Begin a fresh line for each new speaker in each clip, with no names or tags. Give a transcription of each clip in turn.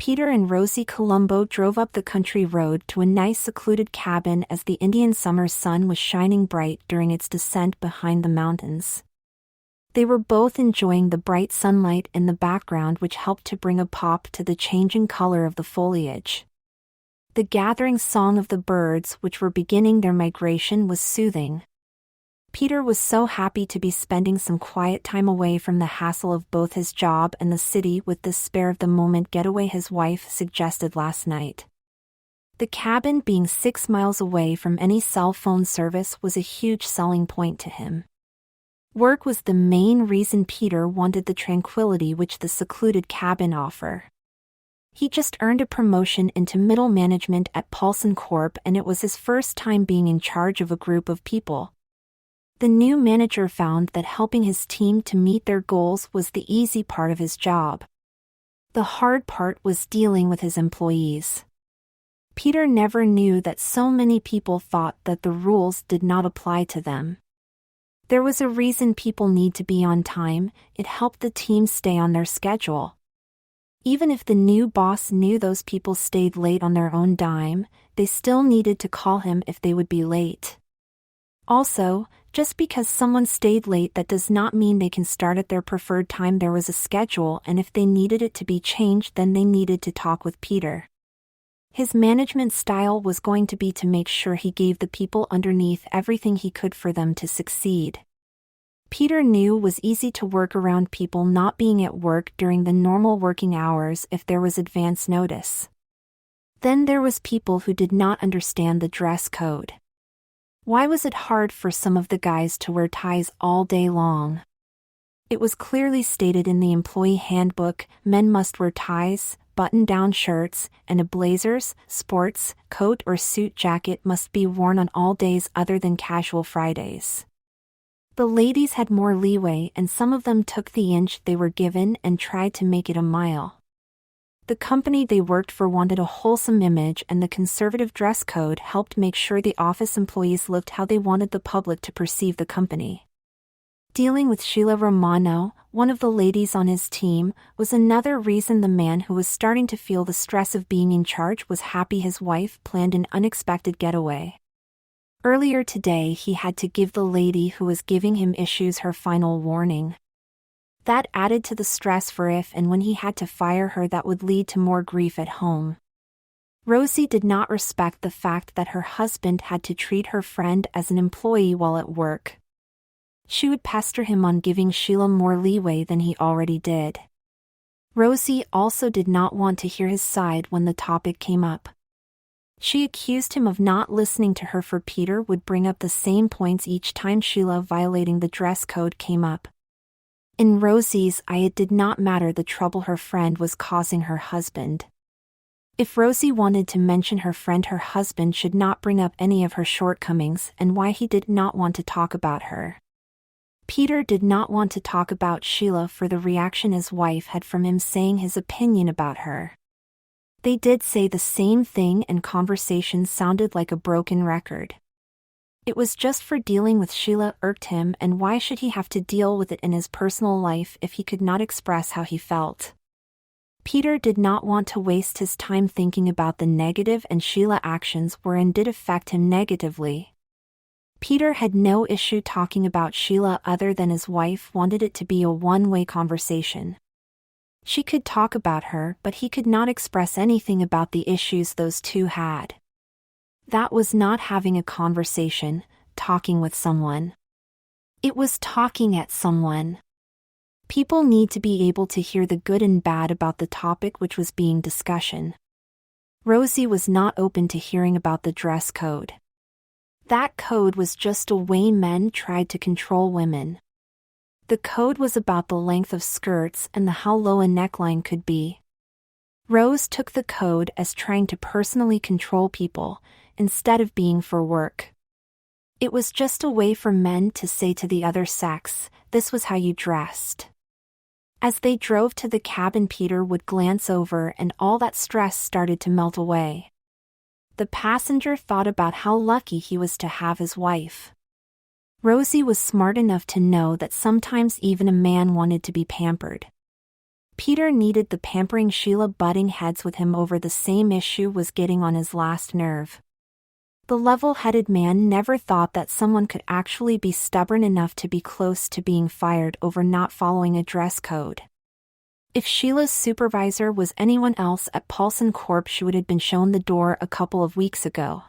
Peter and Rosie Colombo drove up the country road to a nice secluded cabin as the Indian summer sun was shining bright during its descent behind the mountains. They were both enjoying the bright sunlight in the background, which helped to bring a pop to the changing color of the foliage. The gathering song of the birds, which were beginning their migration, was soothing. Peter was so happy to be spending some quiet time away from the hassle of both his job and the city with this spare-of-the-moment getaway his wife suggested last night. The cabin being 6 miles away from any cell phone service was a huge selling point to him. Work was the main reason Peter wanted the tranquility which the secluded cabin offered. He just earned a promotion into middle management at Paulson Corp, and it was his first time being in charge of a group of people. The new manager found that helping his team to meet their goals was the easy part of his job. The hard part was dealing with his employees. Peter never knew that so many people thought that the rules did not apply to them. There was a reason people need to be on time. It helped the team stay on their schedule. Even if the new boss knew those people stayed late on their own dime, they still needed to call him if they would be late. Also, just because someone stayed late, that does not mean they can start at their preferred time. There was a schedule, and if they needed it to be changed, then they needed to talk with Peter. His management style was going to be to make sure he gave the people underneath everything he could for them to succeed. Peter knew it was easy to work around people not being at work during the normal working hours if there was advance notice. Then there was people who did not understand the dress code. Why was it hard for some of the guys to wear ties all day long? It was clearly stated in the employee handbook, men must wear ties, button-down shirts, and a blazers, sports, coat or suit jacket must be worn on all days other than casual Fridays. The ladies had more leeway, and some of them took the inch they were given and tried to make it a mile. The company they worked for wanted a wholesome image, and the conservative dress code helped make sure the office employees looked how they wanted the public to perceive the company. Dealing with Sheila Romano, one of the ladies on his team, was another reason the man who was starting to feel the stress of being in charge was happy his wife planned an unexpected getaway. Earlier today he had to give the lady who was giving him issues her final warning. That added to the stress for if and when he had to fire her, that would lead to more grief at home. Rosie did not respect the fact that her husband had to treat her friend as an employee while at work. She would pester him on giving Sheila more leeway than he already did. Rosie also did not want to hear his side when the topic came up. She accused him of not listening to her, for Peter would bring up the same points each time Sheila violating the dress code came up. In Rosie's eye, it did not matter the trouble her friend was causing her husband. If Rosie wanted to mention her friend, her husband should not bring up any of her shortcomings and why he did not want to talk about her. Peter did not want to talk about Sheila for the reaction his wife had from him saying his opinion about her. They did say the same thing, and conversation sounded like a broken record. It was just for dealing with Sheila irked him, and why should he have to deal with it in his personal life if he could not express how he felt? Peter did not want to waste his time thinking about the negative, and Sheila actions were and did affect him negatively. Peter had no issue talking about Sheila other than his wife wanted it to be a one-way conversation. She could talk about her, but he could not express anything about the issues those two had. That was not having a conversation, talking with someone. It was talking at someone. People need to be able to hear the good and bad about the topic which was being discussion. Rosie was not open to hearing about the dress code. That code was just a way men tried to control women. The code was about the length of skirts and how low a neckline could be. Rose took the code as trying to personally control people, instead of being for work. It was just a way for men to say to the other sex, this was how you dressed. As they drove to the cabin, Peter would glance over and all that stress started to melt away. The passenger thought about how lucky he was to have his wife. Rosie was smart enough to know that sometimes even a man wanted to be pampered. Peter needed the pampering Sheila. Butting heads with him over the same issue was getting on his last nerve. The level-headed man never thought that someone could actually be stubborn enough to be close to being fired over not following a dress code. If Sheila's supervisor was anyone else at Paulson Corp., she would have been shown the door a couple of weeks ago.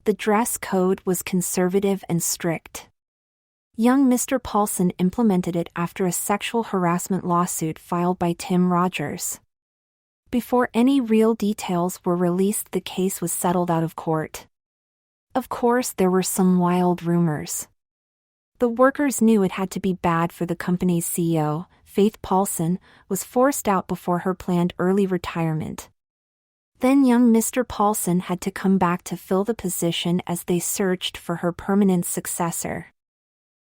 The dress code was conservative and strict. Young Mr. Paulson implemented it after a sexual harassment lawsuit filed by Tim Rogers. Before any real details were released, the case was settled out of court. Of course, there were some wild rumors. The workers knew it had to be bad for the company's CEO, Faith Paulson, was forced out before her planned early retirement. Then young Mr. Paulson had to come back to fill the position as they searched for her permanent successor.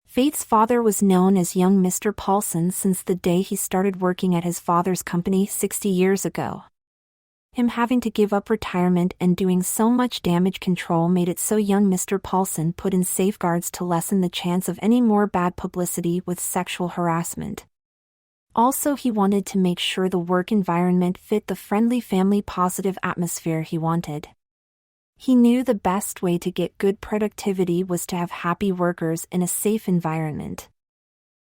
Faith's father was known as young Mr. Paulson since the day he started working at his father's company 60 years ago. Him having to give up retirement and doing so much damage control made it so young Mr. Paulson put in safeguards to lessen the chance of any more bad publicity with sexual harassment. Also, he wanted to make sure the work environment fit the friendly, family-positive atmosphere he wanted. He knew the best way to get good productivity was to have happy workers in a safe environment.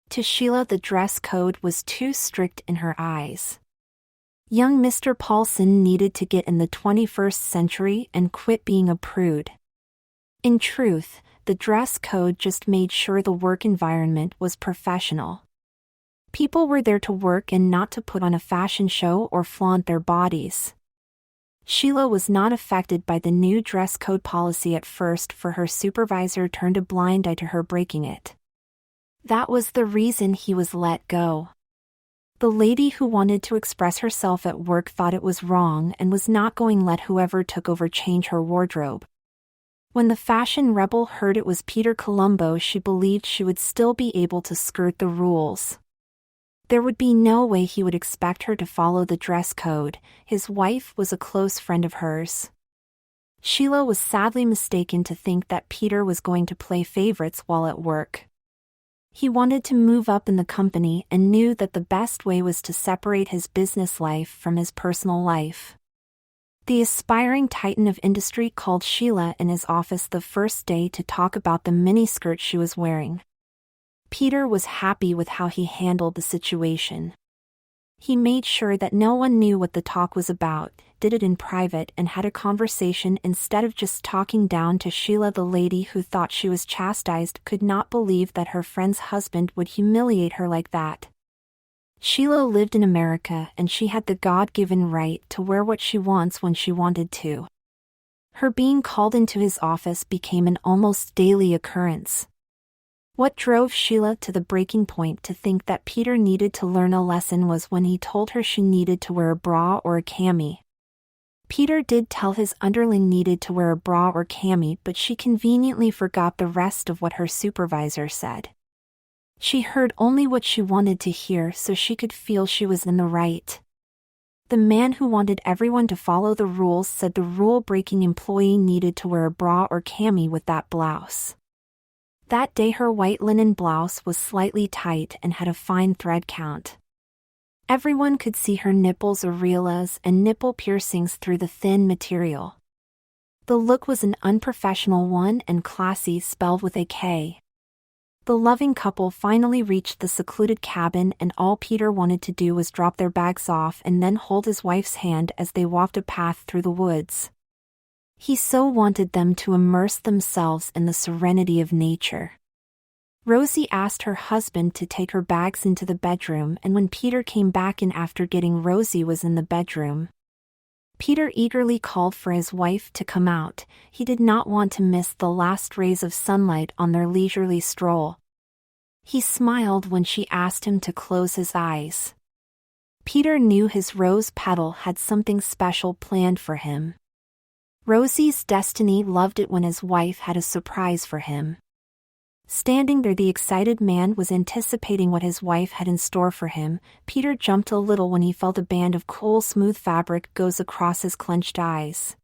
To Sheila, the dress code was too strict in her eyes. Young Mr. Paulson needed to get in the 21st century and quit being a prude. In truth, the dress code just made sure the work environment was professional. People were there to work and not to put on a fashion show or flaunt their bodies. Sheila was not affected by the new dress code policy at first, for her supervisor turned a blind eye to her breaking it. That was the reason he was let go. The lady who wanted to express herself at work thought it was wrong and was not going to let whoever took over change her wardrobe. When the fashion rebel heard it was Peter Colombo, she believed she would still be able to skirt the rules. There would be no way he would expect her to follow the dress code. His wife was a close friend of hers. Sheila was sadly mistaken to think that Peter was going to play favorites while at work. He wanted to move up in the company and knew that the best way was to separate his business life from his personal life. The aspiring titan of industry called Sheila in his office the first day to talk about the miniskirt she was wearing. Peter was happy with how he handled the situation. He made sure that no one knew what the talk was about, did it in private, and had a conversation instead of just talking down to Sheila. The lady who thought she was chastised could not believe that her friend's husband would humiliate her like that. Sheila lived in America and she had the God-given right to wear what she wants when she wanted to. Her being called into his office became an almost daily occurrence. What drove Sheila to the breaking point to think that Peter needed to learn a lesson was when he told her she needed to wear a bra or a cami. Peter did tell his underling needed to wear a bra or cami, but she conveniently forgot the rest of what her supervisor said. She heard only what she wanted to hear so she could feel she was in the right. The man who wanted everyone to follow the rules said the rule-breaking employee needed to wear a bra or cami with that blouse. That day her white linen blouse was slightly tight and had a fine thread count. Everyone could see her nipples, areolas, and nipple piercings through the thin material. The look was an unprofessional one and classy, spelled with a K. The loving couple finally reached the secluded cabin, and all Peter wanted to do was drop their bags off and then hold his wife's hand as they walked a path through the woods. He so wanted them to immerse themselves in the serenity of nature. Rosie asked her husband to take her bags into the bedroom, and when Peter came back in after getting Rosie was in the bedroom. Peter eagerly called for his wife to come out. He did not want to miss the last rays of sunlight on their leisurely stroll. He smiled when she asked him to close his eyes. Peter knew his rose petal had something special planned for him. Rosie's destiny loved it when his wife had a surprise for him. Standing there, the excited man was anticipating what his wife had in store for him. Peter jumped a little when he felt a band of cool, smooth fabric goes across his clenched eyes.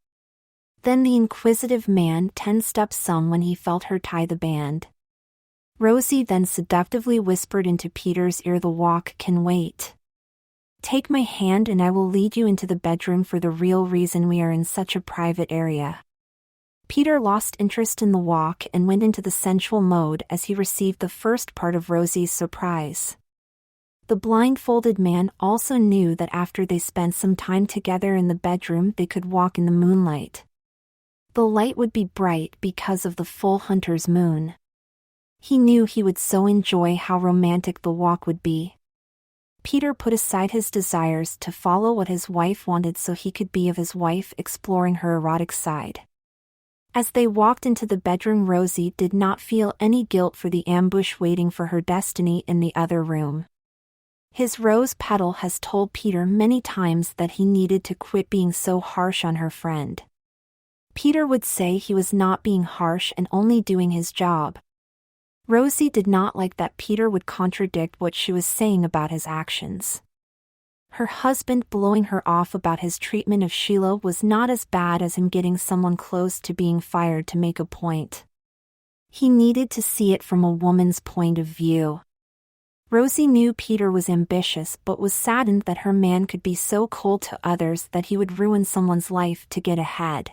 Then the inquisitive man tensed up some when he felt her tie the band. Rosie then seductively whispered into Peter's ear, "The walk can wait." Take my hand and I will lead you into the bedroom for the real reason we are in such a private area. Peter lost interest in the walk and went into the sensual mode as he received the first part of Rosie's surprise. The blindfolded man also knew that after they spent some time together in the bedroom they could walk in the moonlight. The light would be bright because of the full hunter's moon. He knew he would so enjoy how romantic the walk would be. Peter put aside his desires to follow what his wife wanted so he could be of his wife, exploring her erotic side. As they walked into the bedroom, Rosie did not feel any guilt for the ambush waiting for her destiny in the other room. His rose petal has told Peter many times that he needed to quit being so harsh on her friend. Peter would say he was not being harsh and only doing his job. Rosie did not like that Peter would contradict what she was saying about his actions. Her husband blowing her off about his treatment of Sheila was not as bad as him getting someone close to being fired to make a point. He needed to see it from a woman's point of view. Rosie knew Peter was ambitious but was saddened that her man could be so cold to others that he would ruin someone's life to get ahead.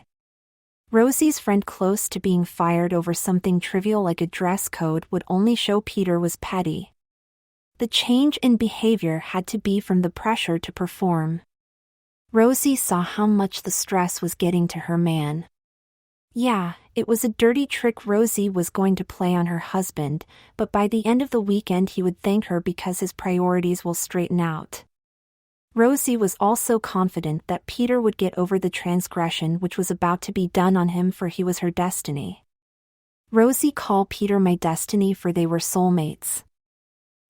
Rosie's friend close to being fired over something trivial like a dress code would only show Peter was petty. The change in behavior had to be from the pressure to perform. Rosie saw how much the stress was getting to her man. Yeah, it was a dirty trick Rosie was going to play on her husband, but by the end of the weekend he would thank her because his priorities will straighten out. Rosie was also confident that Peter would get over the transgression which was about to be done on him, for he was her destiny. Rosie called Peter my destiny, for they were soulmates.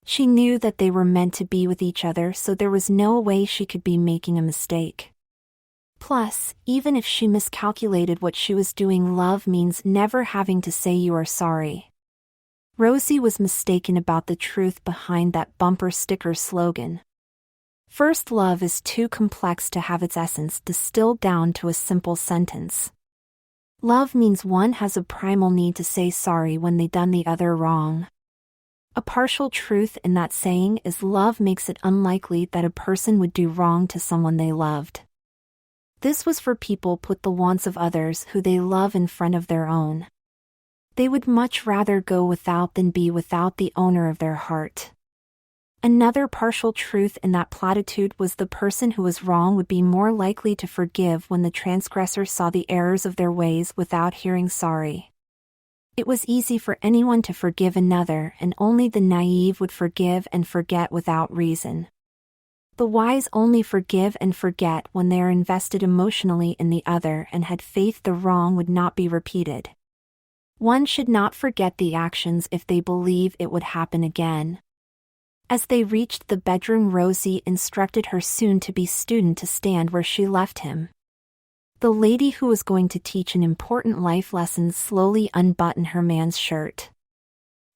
She knew that they were meant to be with each other, so there was no way she could be making a mistake. Plus, even if she miscalculated what she was doing, love means never having to say you are sorry. Rosie was mistaken about the truth behind that bumper sticker slogan. First love is too complex to have its essence distilled down to a simple sentence. Love means one has a primal need to say sorry when they done the other wrong. A partial truth in that saying is love makes it unlikely that a person would do wrong to someone they loved. This was for people put the wants of others who they love in front of their own. They would much rather go without than be without the owner of their heart. Another partial truth in that platitude was the person who was wrong would be more likely to forgive when the transgressor saw the errors of their ways without hearing sorry. It was easy for anyone to forgive another, and only the naive would forgive and forget without reason. The wise only forgive and forget when they are invested emotionally in the other and had faith the wrong would not be repeated. One should not forget the actions if they believe it would happen again. As they reached the bedroom, Rosie instructed her soon-to-be student to stand where she left him. The lady who was going to teach an important life lesson slowly unbuttoned her man's shirt.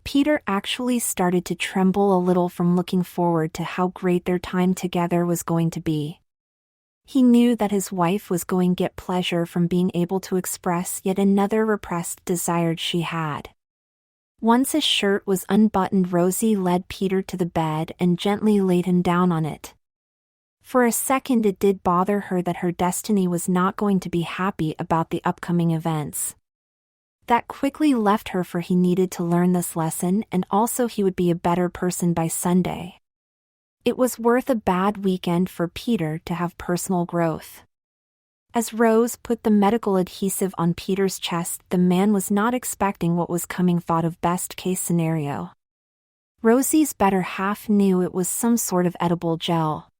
Peter actually started to tremble a little from looking forward to how great their time together was going to be. He knew that his wife was going to get pleasure from being able to express yet another repressed desire she had. Once his shirt was unbuttoned, Rosie led Peter to the bed and gently laid him down on it. For a second it did bother her that her destiny was not going to be happy about the upcoming events. That quickly left her, for he needed to learn this lesson, and also he would be a better person by Sunday. It was worth a bad weekend for Peter to have personal growth. As Rose put the medical adhesive on Peter's chest, the man was not expecting what was coming, thought of best-case scenario. Rosie's better half knew it was some sort of edible gel.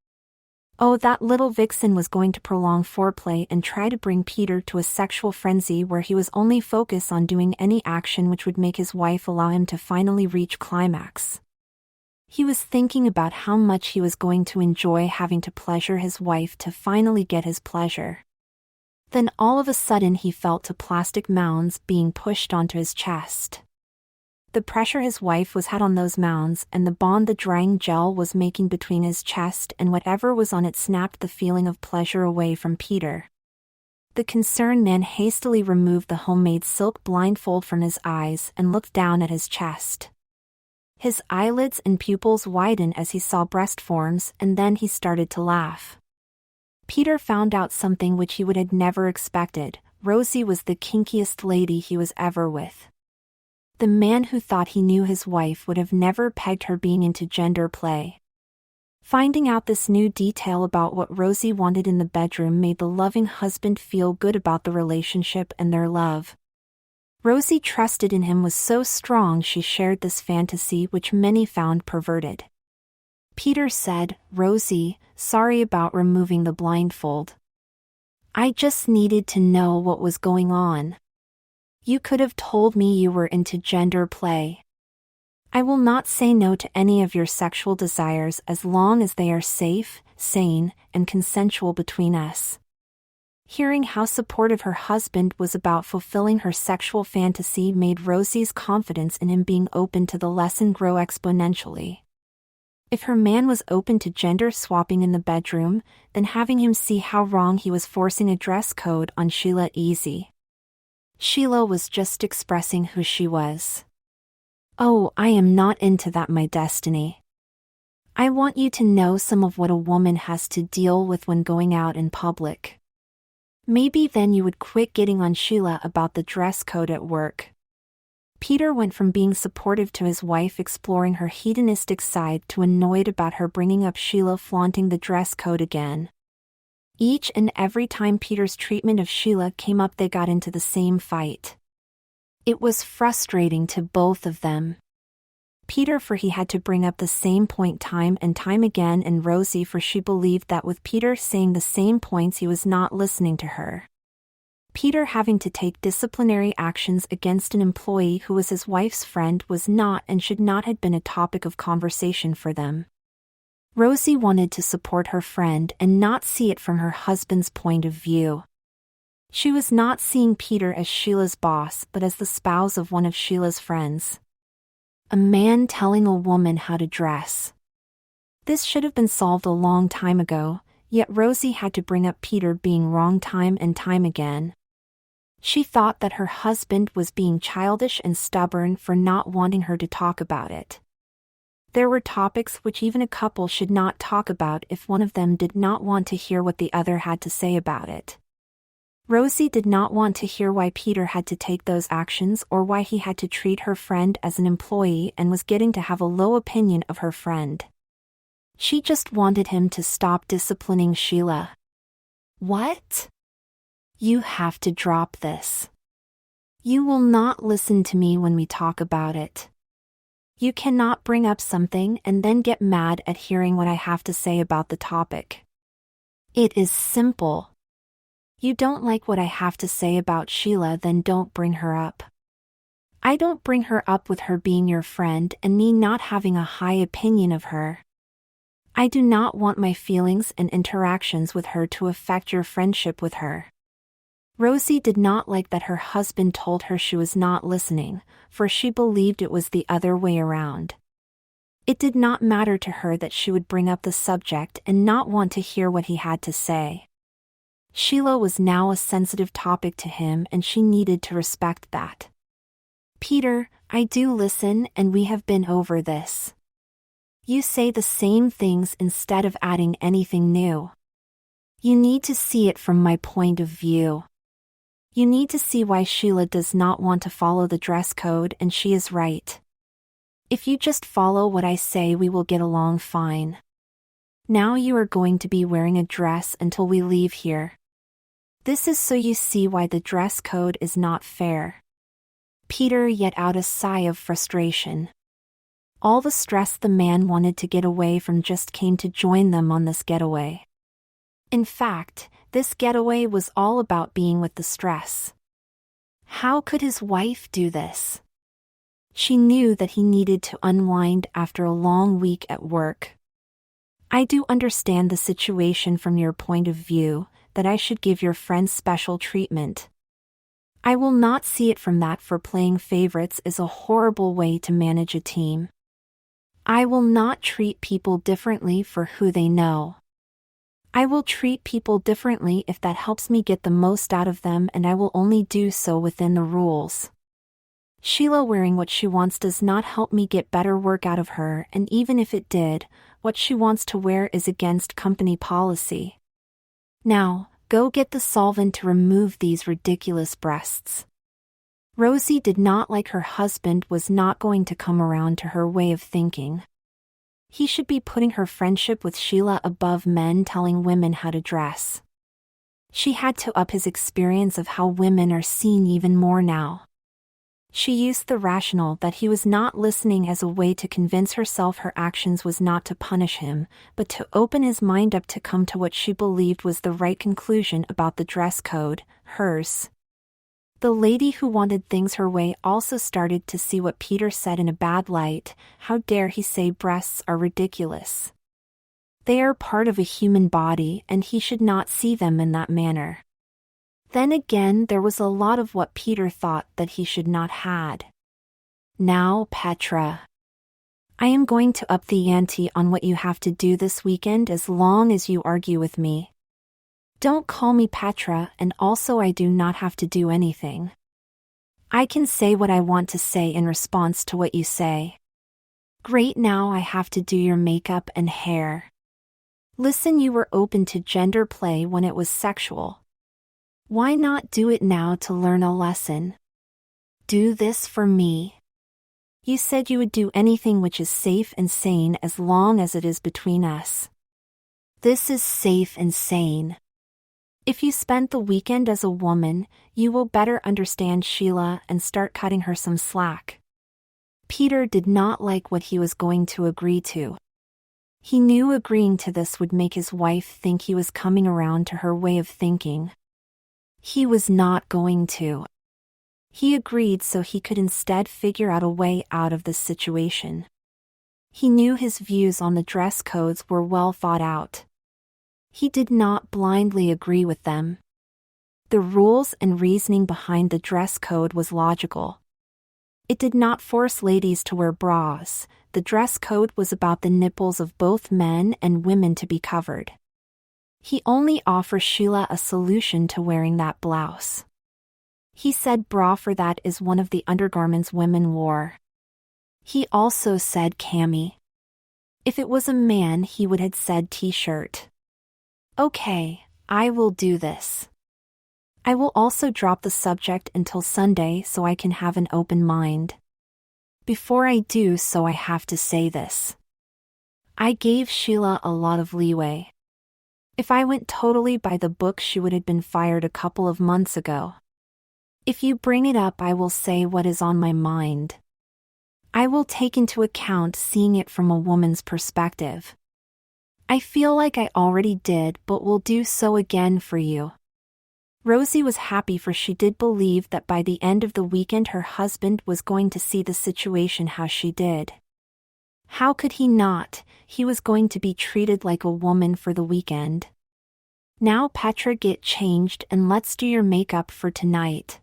Oh, that little vixen was going to prolong foreplay and try to bring Peter to a sexual frenzy where he was only focused on doing any action which would make his wife allow him to finally reach climax. He was thinking about how much he was going to enjoy having to pleasure his wife to finally get his pleasure. Then all of a sudden he felt two plastic mounds being pushed onto his chest. The pressure his wife was had on those mounds and the bond the drying gel was making between his chest and whatever was on it snapped the feeling of pleasure away from Peter. The concerned man hastily removed the homemade silk blindfold from his eyes and looked down at his chest. His eyelids and pupils widened as he saw breast forms, and then he started to laugh. Peter found out something which he would have never expected. Rosie was the kinkiest lady he was ever with. The man who thought he knew his wife would have never pegged her being into gender play. Finding out this new detail about what Rosie wanted in the bedroom made the loving husband feel good about the relationship and their love. Rosie trusted in him was so strong she shared this fantasy which many found perverted. Peter said, "Rosie, sorry about removing the blindfold. I just needed to know what was going on. You could have told me you were into gender play. I will not say no to any of your sexual desires as long as they are safe, sane, and consensual between us." Hearing how supportive her husband was about fulfilling her sexual fantasy made Rosie's confidence in him being open to the lesson grow exponentially. If her man was open to gender swapping in the bedroom, then having him see how wrong he was forcing a dress code on Sheila easy. Sheila was just expressing who she was. "Oh, I am not into that, my destiny. I want you to know some of what a woman has to deal with when going out in public. Maybe then you would quit getting on Sheila about the dress code at work." Peter went from being supportive to his wife exploring her hedonistic side to annoyed about her bringing up Sheila flaunting the dress code again. Each and every time Peter's treatment of Sheila came up, they got into the same fight. It was frustrating to both of them. Peter, for he had to bring up the same point time and time again, and Rosie, for she believed that with Peter saying the same points he was not listening to her. Peter having to take disciplinary actions against an employee who was his wife's friend was not and should not have been a topic of conversation for them. Rosie wanted to support her friend and not see it from her husband's point of view. She was not seeing Peter as Sheila's boss but as the spouse of one of Sheila's friends. A man telling a woman how to dress. This should have been solved a long time ago, yet Rosie had to bring up Peter being wrong time and time again. She thought that her husband was being childish and stubborn for not wanting her to talk about it. There were topics which even a couple should not talk about if one of them did not want to hear what the other had to say about it. Rosie did not want to hear why Peter had to take those actions or why he had to treat her friend as an employee and was getting to have a low opinion of her friend. She just wanted him to stop disciplining Sheila. "What? You have to drop this. You will not listen to me when we talk about it. You cannot bring up something and then get mad at hearing what I have to say about the topic. It is simple. You don't like what I have to say about Sheila, then don't bring her up. I don't bring her up with her being your friend and me not having a high opinion of her. I do not want my feelings and interactions with her to affect your friendship with her." Rosie did not like that her husband told her she was not listening, for she believed it was the other way around. It did not matter to her that she would bring up the subject and not want to hear what he had to say. Sheila was now a sensitive topic to him and she needed to respect that. "Peter, I do listen and we have been over this. You say the same things instead of adding anything new. You need to see it from my point of view. You need to see why Sheila does not want to follow the dress code and she is right. If you just follow what I say, we will get along fine. Now you are going to be wearing a dress until we leave here. This is so you see why the dress code is not fair." Peter let out a sigh of frustration. All the stress the man wanted to get away from just came to join them on this getaway. In fact, this getaway was all about being with the stress. How could his wife do this? She knew that he needed to unwind after a long week at work. "I do understand the situation from your point of view, that I should give your friend special treatment. I will not see it from that, for playing favorites is a horrible way to manage a team. I will not treat people differently for who they know. I will treat people differently if that helps me get the most out of them, and I will only do so within the rules." Sheila wearing what she wants does not help me get better work out of her, and even if it did, what she wants to wear is against company policy. Now, go get the solvent to remove these ridiculous breasts. Rosie did not like her husband was not going to come around to her way of thinking. He should be putting her friendship with Sheila above men telling women how to dress. She had to up his experience of how women are seen even more now. She used the rationale that he was not listening as a way to convince herself her actions was not to punish him, but to open his mind up to come to what she believed was the right conclusion about the dress code, hers. The lady who wanted things her way also started to see what Peter said in a bad light. How dare he say breasts are ridiculous? They are part of a human body and he should not see them in that manner. Then again, there was a lot of what Peter thought that he should not had. Now, Petra. I am going to up the ante on what you have to do this weekend as long as you argue with me. Don't call me Petra, and also I do not have to do anything. I can say what I want to say in response to what you say. Great, now I have to do your makeup and hair. Listen, you were open to gender play when it was sexual. Why not do it now to learn a lesson? Do this for me. You said you would do anything which is safe and sane as long as it is between us. This is safe and sane. If you spent the weekend as a woman, you will better understand Sheila and start cutting her some slack. Peter did not like what he was going to agree to. He knew agreeing to this would make his wife think he was coming around to her way of thinking. He was not going to. He agreed so he could instead figure out a way out of this situation. He knew his views on the dress codes were well thought out. He did not blindly agree with them. The rules and reasoning behind the dress code was logical. It did not force ladies to wear bras. The dress code was about the nipples of both men and women to be covered. He only offers Sheila a solution to wearing that blouse. He said bra for that is one of the undergarments women wore. He also said cami. If it was a man, he would have said t-shirt. Okay, I will do this. I will also drop the subject until Sunday so I can have an open mind. Before I do so, I have to say this. I gave Sheila a lot of leeway. If I went totally by the book, she would have been fired a couple of months ago. If you bring it up, I will say what is on my mind. I will take into account seeing it from a woman's perspective. I feel like I already did, but will do so again for you. Rosie was happy, for she did believe that by the end of the weekend her husband was going to see the situation how she did. How could he not? He was going to be treated like a woman for the weekend. Now Petra, get changed and let's do your makeup for tonight.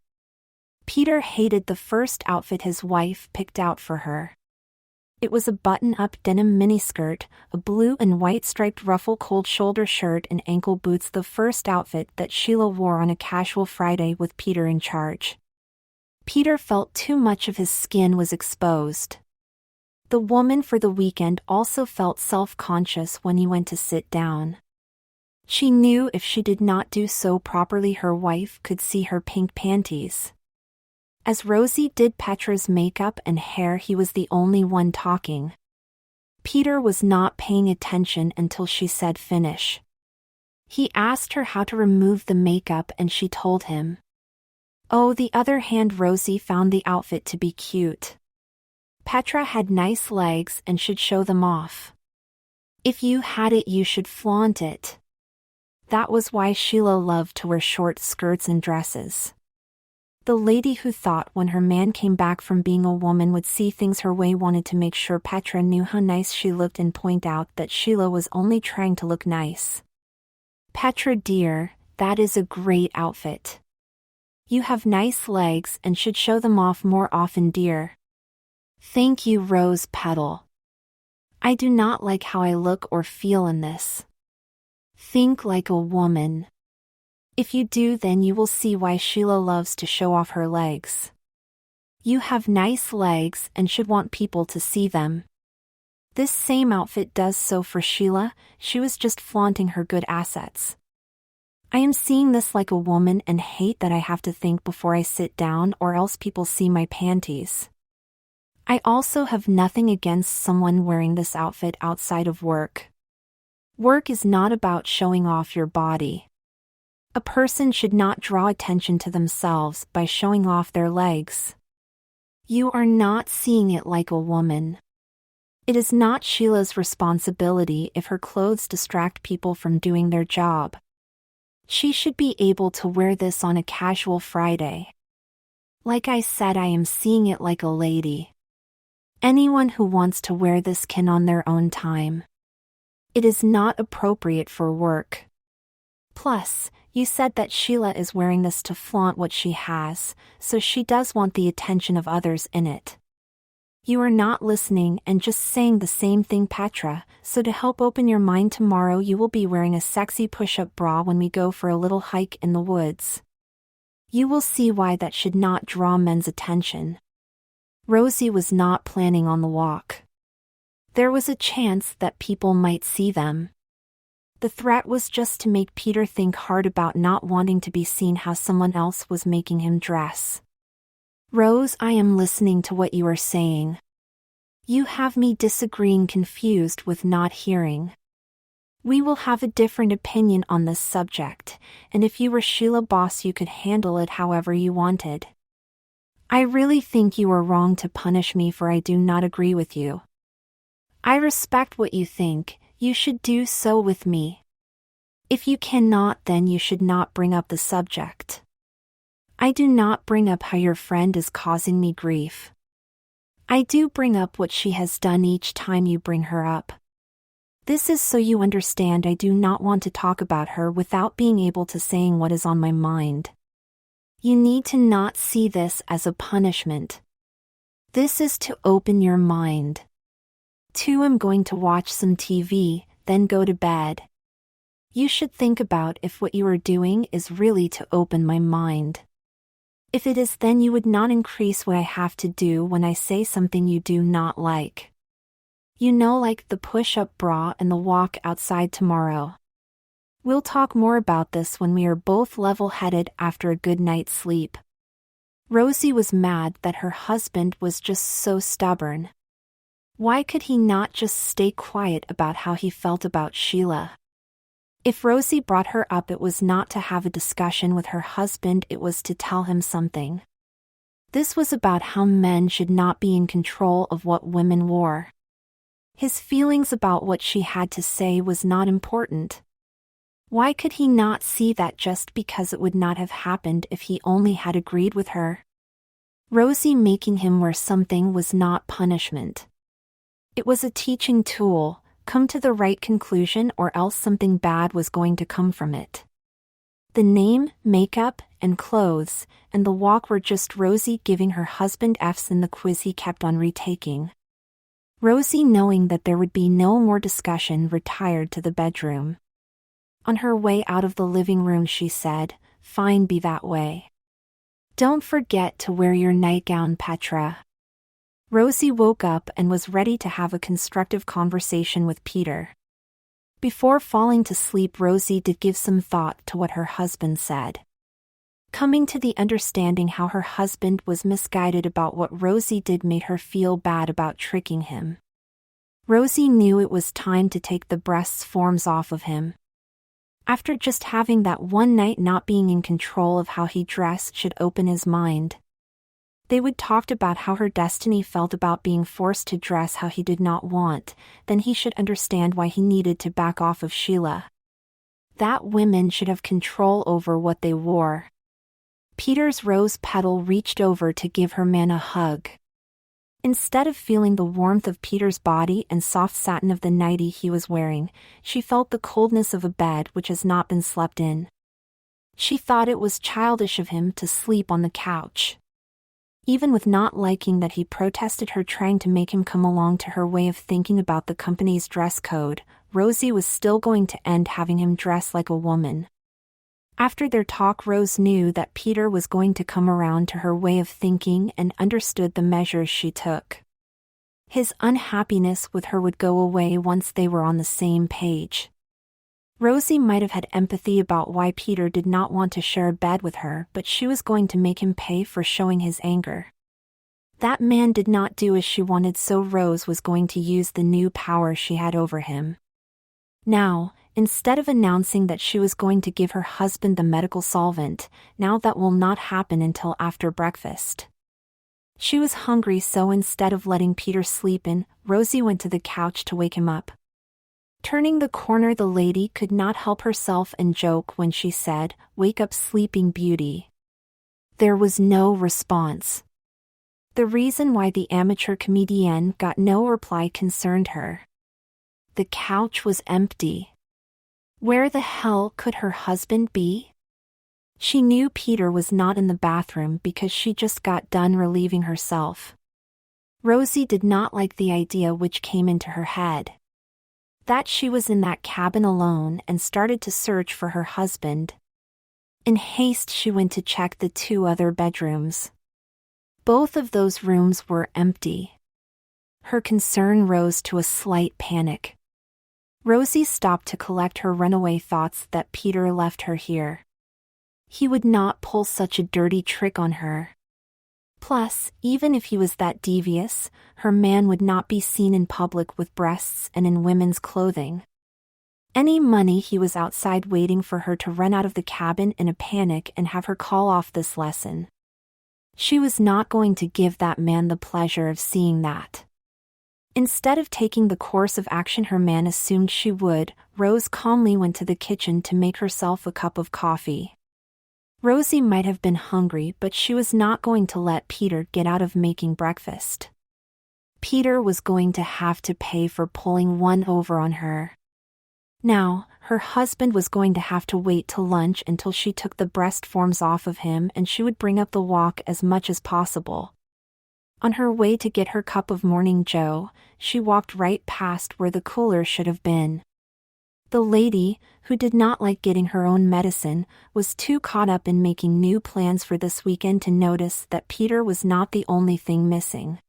Peter hated the first outfit his wife picked out for her. It was a button-up denim miniskirt, a blue and white striped ruffle cold shoulder shirt and ankle boots, the first outfit that Sheila wore on a casual Friday with Peter in charge. Peter felt too much of his skin was exposed. The woman for the weekend also felt self-conscious when he went to sit down. She knew if she did not do so properly, her wife could see her pink panties. As Rosie did Petra's makeup and hair, he was the only one talking. Peter was not paying attention until she said finish. He asked her how to remove the makeup and she told him. On the other hand, Rosie found the outfit to be cute. Petra had nice legs and should show them off. If you had it, you should flaunt it. That was why Sheila loved to wear short skirts and dresses. The lady who thought when her man came back from being a woman would see things her way wanted to make sure Petra knew how nice she looked and point out that Sheila was only trying to look nice. Petra dear, that is a great outfit. You have nice legs and should show them off more often, dear. Thank you, Rose Petal. I do not like how I look or feel in this. Think like a woman. If you do, then you will see why Sheila loves to show off her legs. You have nice legs and should want people to see them. This same outfit does so for Sheila, she was just flaunting her good assets. I am seeing this like a woman and hate that I have to think before I sit down or else people see my panties. I also have nothing against someone wearing this outfit outside of work. Work is not about showing off your body. A person should not draw attention to themselves by showing off their legs. You are not seeing it like a woman. It is not Sheila's responsibility if her clothes distract people from doing their job. She should be able to wear this on a casual Friday. Like I said, I am seeing it like a lady. Anyone who wants to wear this can on their own time. It is not appropriate for work. Plus, you said that Sheila is wearing this to flaunt what she has, so she does want the attention of others in it. You are not listening and just saying the same thing, Petra, so to help open your mind tomorrow you will be wearing a sexy push-up bra when we go for a little hike in the woods. You will see why that should not draw men's attention. Rosie was not planning on the walk. There was a chance that people might see them. The threat was just to make Peter think hard about not wanting to be seen how someone else was making him dress. Rose, I am listening to what you are saying. You have me disagreeing, confused with not hearing. We will have a different opinion on this subject, and if you were Sheila boss you could handle it however you wanted. I really think you are wrong to punish me for I do not agree with you. I respect what you think, you should do so with me. If you cannot, then you should not bring up the subject. I do not bring up how your friend is causing me grief. I do bring up what she has done each time you bring her up. This is so you understand I do not want to talk about her without being able to saying what is on my mind. You need to not see this as a punishment. This is to open your mind. 2. I'm going to watch some TV, then go to bed. You should think about if what you are doing is really to open my mind. If it is, then you would not increase what I have to do when I say something you do not like. You know, like the push-up bra and the walk outside tomorrow. We'll talk more about this when we are both level-headed after a good night's sleep. Rosie was mad that her husband was just so stubborn. Why could he not just stay quiet about how he felt about Sheila? If Rosie brought her up, it was not to have a discussion with her husband, it was to tell him something. This was about how men should not be in control of what women wore. His feelings about what she had to say was not important. Why could he not see that just because it would not have happened if he only had agreed with her? Rosie making him wear something was not punishment. It was a teaching tool. Come to the right conclusion or else something bad was going to come from it. The name, makeup, and clothes, and the walk were just Rosie giving her husband F's in the quiz he kept on retaking. Rosie, knowing that there would be no more discussion, retired to the bedroom. On her way out of the living room she said, "Fine, be that way. Don't forget to wear your nightgown, Petra." Rosie woke up and was ready to have a constructive conversation with Peter. Before falling to sleep, Rosie did give some thought to what her husband said. Coming to the understanding how her husband was misguided about what Rosie did made her feel bad about tricking him. Rosie knew it was time to take the breast's forms off of him. After just having that one night, not being in control of how he dressed should open his mind. They would talked about how her destiny felt about being forced to dress how he did not want, then he should understand why he needed to back off of Sheila. That women should have control over what they wore. Peter's rose petal reached over to give her man a hug. Instead of feeling the warmth of Peter's body and soft satin of the nightie he was wearing, she felt the coldness of a bed which has not been slept in. She thought it was childish of him to sleep on the couch. Even with not liking that he protested her trying to make him come along to her way of thinking about the company's dress code, Rosie was still going to end having him dress like a woman. After their talk, Rose knew that Peter was going to come around to her way of thinking and understood the measures she took. His unhappiness with her would go away once they were on the same page. Rosie might have had empathy about why Peter did not want to share a bed with her, but she was going to make him pay for showing his anger. That man did not do as she wanted, so Rose was going to use the new power she had over him. Now, instead of announcing that she was going to give her husband the medical solvent, now that will not happen until after breakfast. She was hungry, so instead of letting Peter sleep in, Rosie went to the couch to wake him up. Turning the corner, the lady could not help herself and joke when she said, "Wake up, sleeping beauty." There was no response. The reason why the amateur comedienne got no reply concerned her. The couch was empty. Where the hell could her husband be? She knew Peter was not in the bathroom because she just got done relieving herself. Rosie did not like the idea which came into her head. That she was in that cabin alone, and started to search for her husband. In haste, she went to check the 2 other bedrooms. Both of those rooms were empty. Her concern rose to a slight panic. Rosie stopped to collect her runaway thoughts that Peter left her here. He would not pull such a dirty trick on her. Plus, even if he was that devious, her man would not be seen in public with breasts and in women's clothing. Any money, he was outside waiting for her to run out of the cabin in a panic and have her call off this lesson. She was not going to give that man the pleasure of seeing that. Instead of taking the course of action her man assumed she would, Rose calmly went to the kitchen to make herself a cup of coffee. Rosie might have been hungry, but she was not going to let Peter get out of making breakfast. Peter was going to have to pay for pulling one over on her. Now, her husband was going to have to wait till lunch until she took the breast forms off of him, and she would bring up the walk as much as possible. On her way to get her cup of morning joe, she walked right past where the cooler should have been. The lady, who did not like getting her own medicine, was too caught up in making new plans for this weekend to notice that Peter was not the only thing missing.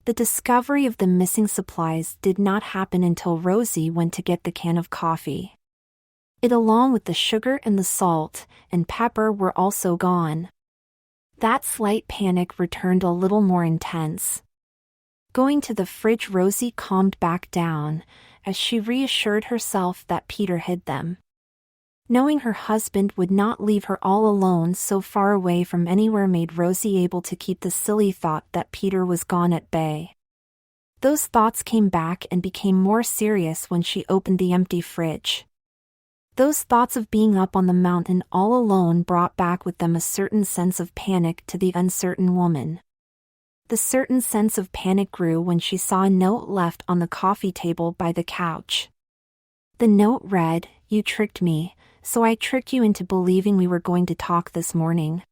The discovery of the missing supplies did not happen until Rosie went to get the can of coffee. It, along with the sugar and the salt and pepper, were also gone. That slight panic returned a little more intense. Going to the fridge, Rosie calmed back down as she reassured herself that Peter hid them. Knowing her husband would not leave her all alone so far away from anywhere made Rosie able to keep the silly thought that Peter was gone at bay. Those thoughts came back and became more serious when she opened the empty fridge. Those thoughts of being up on the mountain all alone brought back with them a certain sense of panic to the uncertain woman. The certain sense of panic grew when she saw a note left on the coffee table by the couch. The note read, "You tricked me, so I tricked you into believing we were going to talk this morning.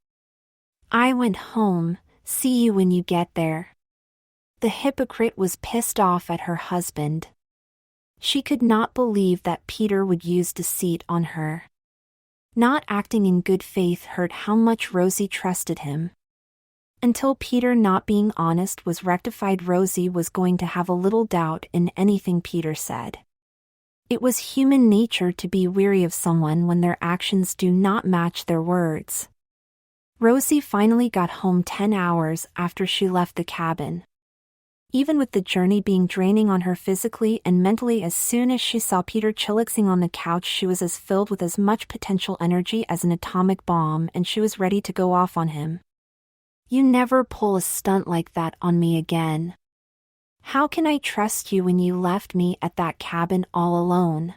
I went home, see you when you get there." The hypocrite was pissed off at her husband. She could not believe that Peter would use deceit on her. Not acting in good faith hurt how much Rosie trusted him. Until Peter not being honest was rectified, Rosie was going to have a little doubt in anything Peter said. It was human nature to be weary of someone when their actions do not match their words. Rosie finally got home 10 hours after she left the cabin. Even with the journey being draining on her physically and mentally, as soon as she saw Peter chillaxing on the couch, she was as filled with as much potential energy as an atomic bomb, and she was ready to go off on him. "You never pull a stunt like that on me again. How can I trust you when you left me at that cabin all alone?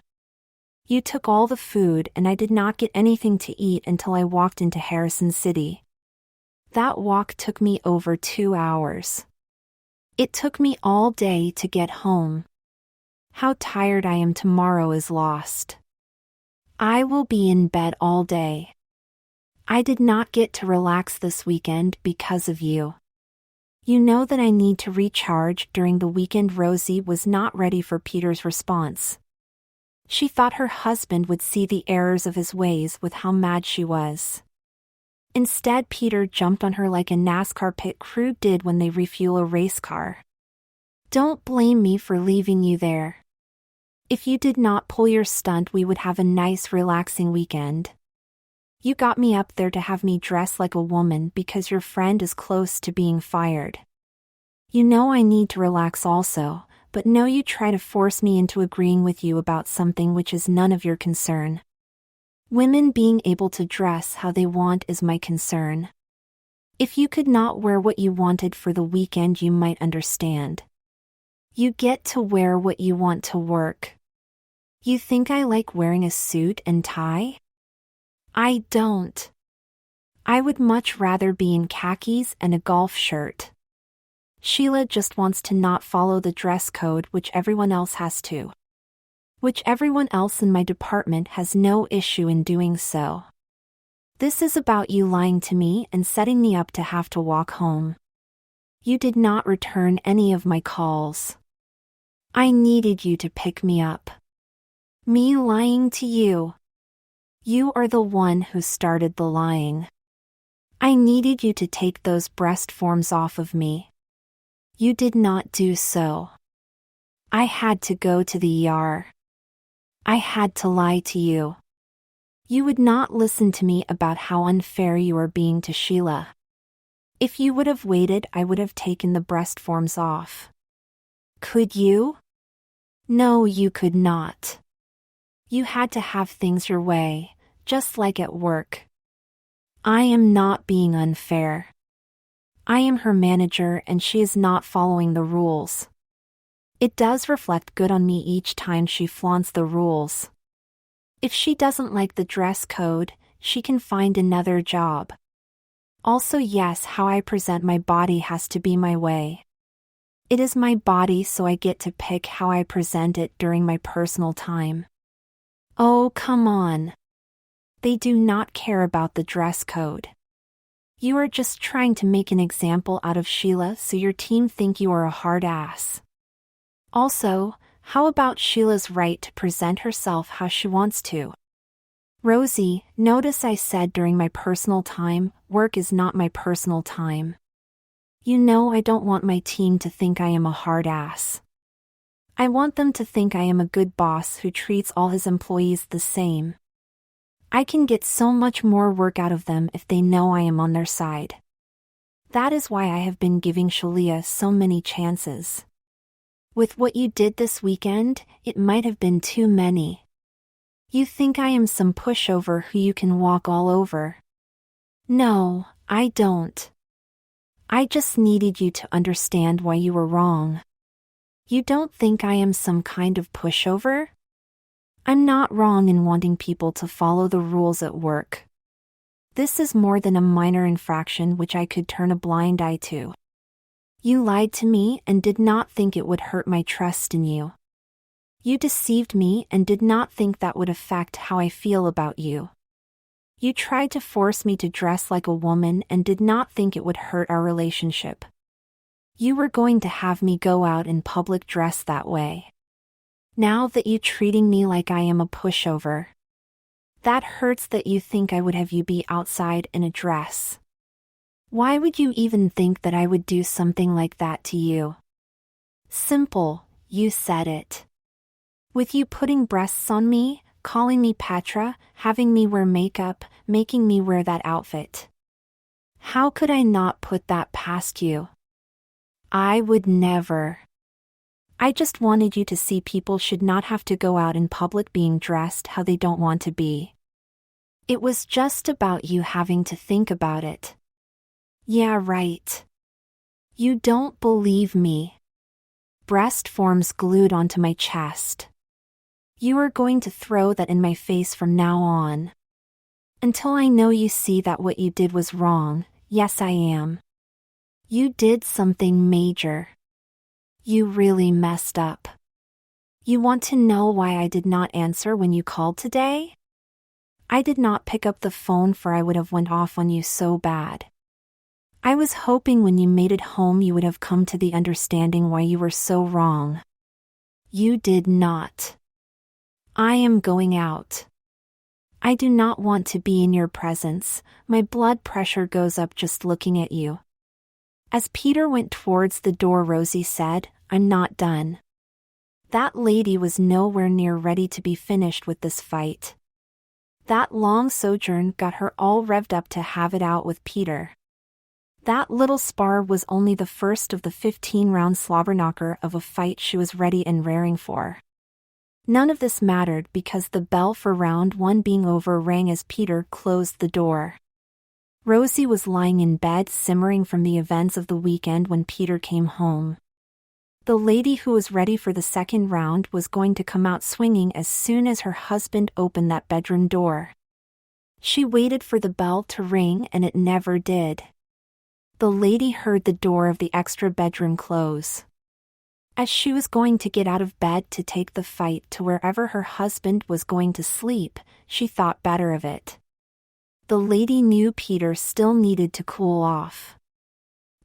You took all the food and I did not get anything to eat until I walked into Harrison City. That walk took me over 2 hours. It took me all day to get home. How tired I am tomorrow is lost. I will be in bed all day. I did not get to relax this weekend because of you. You know that I need to recharge during the weekend." Rosie was not ready for Peter's response. She thought her husband would see the errors of his ways with how mad she was. Instead, Peter jumped on her like a NASCAR pit crew did when they refuel a race car. Don't blame me for leaving you there. If you did not pull your stunt, we would have a nice, relaxing weekend. You got me up there to have me dress like a woman because your friend is close to being fired. You know I need to relax also, but no, you try to force me into agreeing with you about something which is none of your concern. Women being able to dress how they want is my concern. If you could not wear what you wanted for the weekend, you might understand. You get to wear what you want to work. You think I like wearing a suit and tie? I don't. I would much rather be in khakis and a golf shirt. Sheila just wants to not follow the dress code which everyone else has to. Which everyone else in my department has no issue in doing so. This is about you lying to me and setting me up to have to walk home. You did not return any of my calls. I needed you to pick me up. Me lying to you. You are the one who started the lying. I needed you to take those breast forms off of me. You did not do so. I had to go to the ER. I had to lie to you. You would not listen to me about how unfair you are being to Sheila. If you would have waited, I would have taken the breast forms off. Could you? No, you could not. You had to have things your way, just like at work. I am not being unfair. I am her manager and she is not following the rules. It does reflect good on me each time she flaunts the rules. If she doesn't like the dress code, she can find another job. Also, yes, how I present my body has to be my way. It is my body, so I get to pick how I present it during my personal time. Oh, come on. They do not care about the dress code. You are just trying to make an example out of Sheila so your team think you are a hard ass. Also, how about Sheila's right to present herself how she wants to? Rosie, notice I said during my personal time, work is not my personal time. You know I don't want my team to think I am a hard ass. I want them to think I am a good boss who treats all his employees the same. I can get so much more work out of them if they know I am on their side. That is why I have been giving Sheila so many chances. With what you did this weekend, it might have been too many. You think I am some pushover who you can walk all over. No, I don't. I just needed you to understand why you were wrong. You don't think I am some kind of pushover? I'm not wrong in wanting people to follow the rules at work. This is more than a minor infraction which I could turn a blind eye to. You lied to me and did not think it would hurt my trust in you. You deceived me and did not think that would affect how I feel about you. You tried to force me to dress like a woman and did not think it would hurt our relationship. You were going to have me go out in public dressed that way. Now that you treating me like I am a pushover. That hurts that you think I would have you be outside in a dress. Why would you even think that I would do something like that to you? Simple, you said it. With you putting breasts on me, calling me Petra, having me wear makeup, making me wear that outfit. How could I not put that past you? I would never. I just wanted you to see people should not have to go out in public being dressed how they don't want to be. It was just about you having to think about it. Yeah, right. You don't believe me. Breast forms glued onto my chest. You are going to throw that in my face from now on. Until I know you see that what you did was wrong. Yes, I am. You did something major. You really messed up. You want to know why I did not answer when you called today? I did not pick up the phone for I would have went off on you so bad. I was hoping when you made it home you would have come to the understanding why you were so wrong. You did not. I am going out. I do not want to be in your presence, my blood pressure goes up just looking at you. As Peter went towards the door, Rosie said, I'm not done. That lady was nowhere near ready to be finished with this fight. That long sojourn got her all revved up to have it out with Peter. That little spar was only the first of the 15-round slobberknocker of a fight she was ready and raring for. None of this mattered because the bell for round 1 being over rang as Peter closed the door. Rosie was lying in bed simmering from the events of the weekend when Peter came home. The lady who was ready for the second round was going to come out swinging as soon as her husband opened that bedroom door. She waited for the bell to ring and it never did. The lady heard the door of the extra bedroom close. As she was going to get out of bed to take the fight to wherever her husband was going to sleep, she thought better of it. The lady knew Peter still needed to cool off.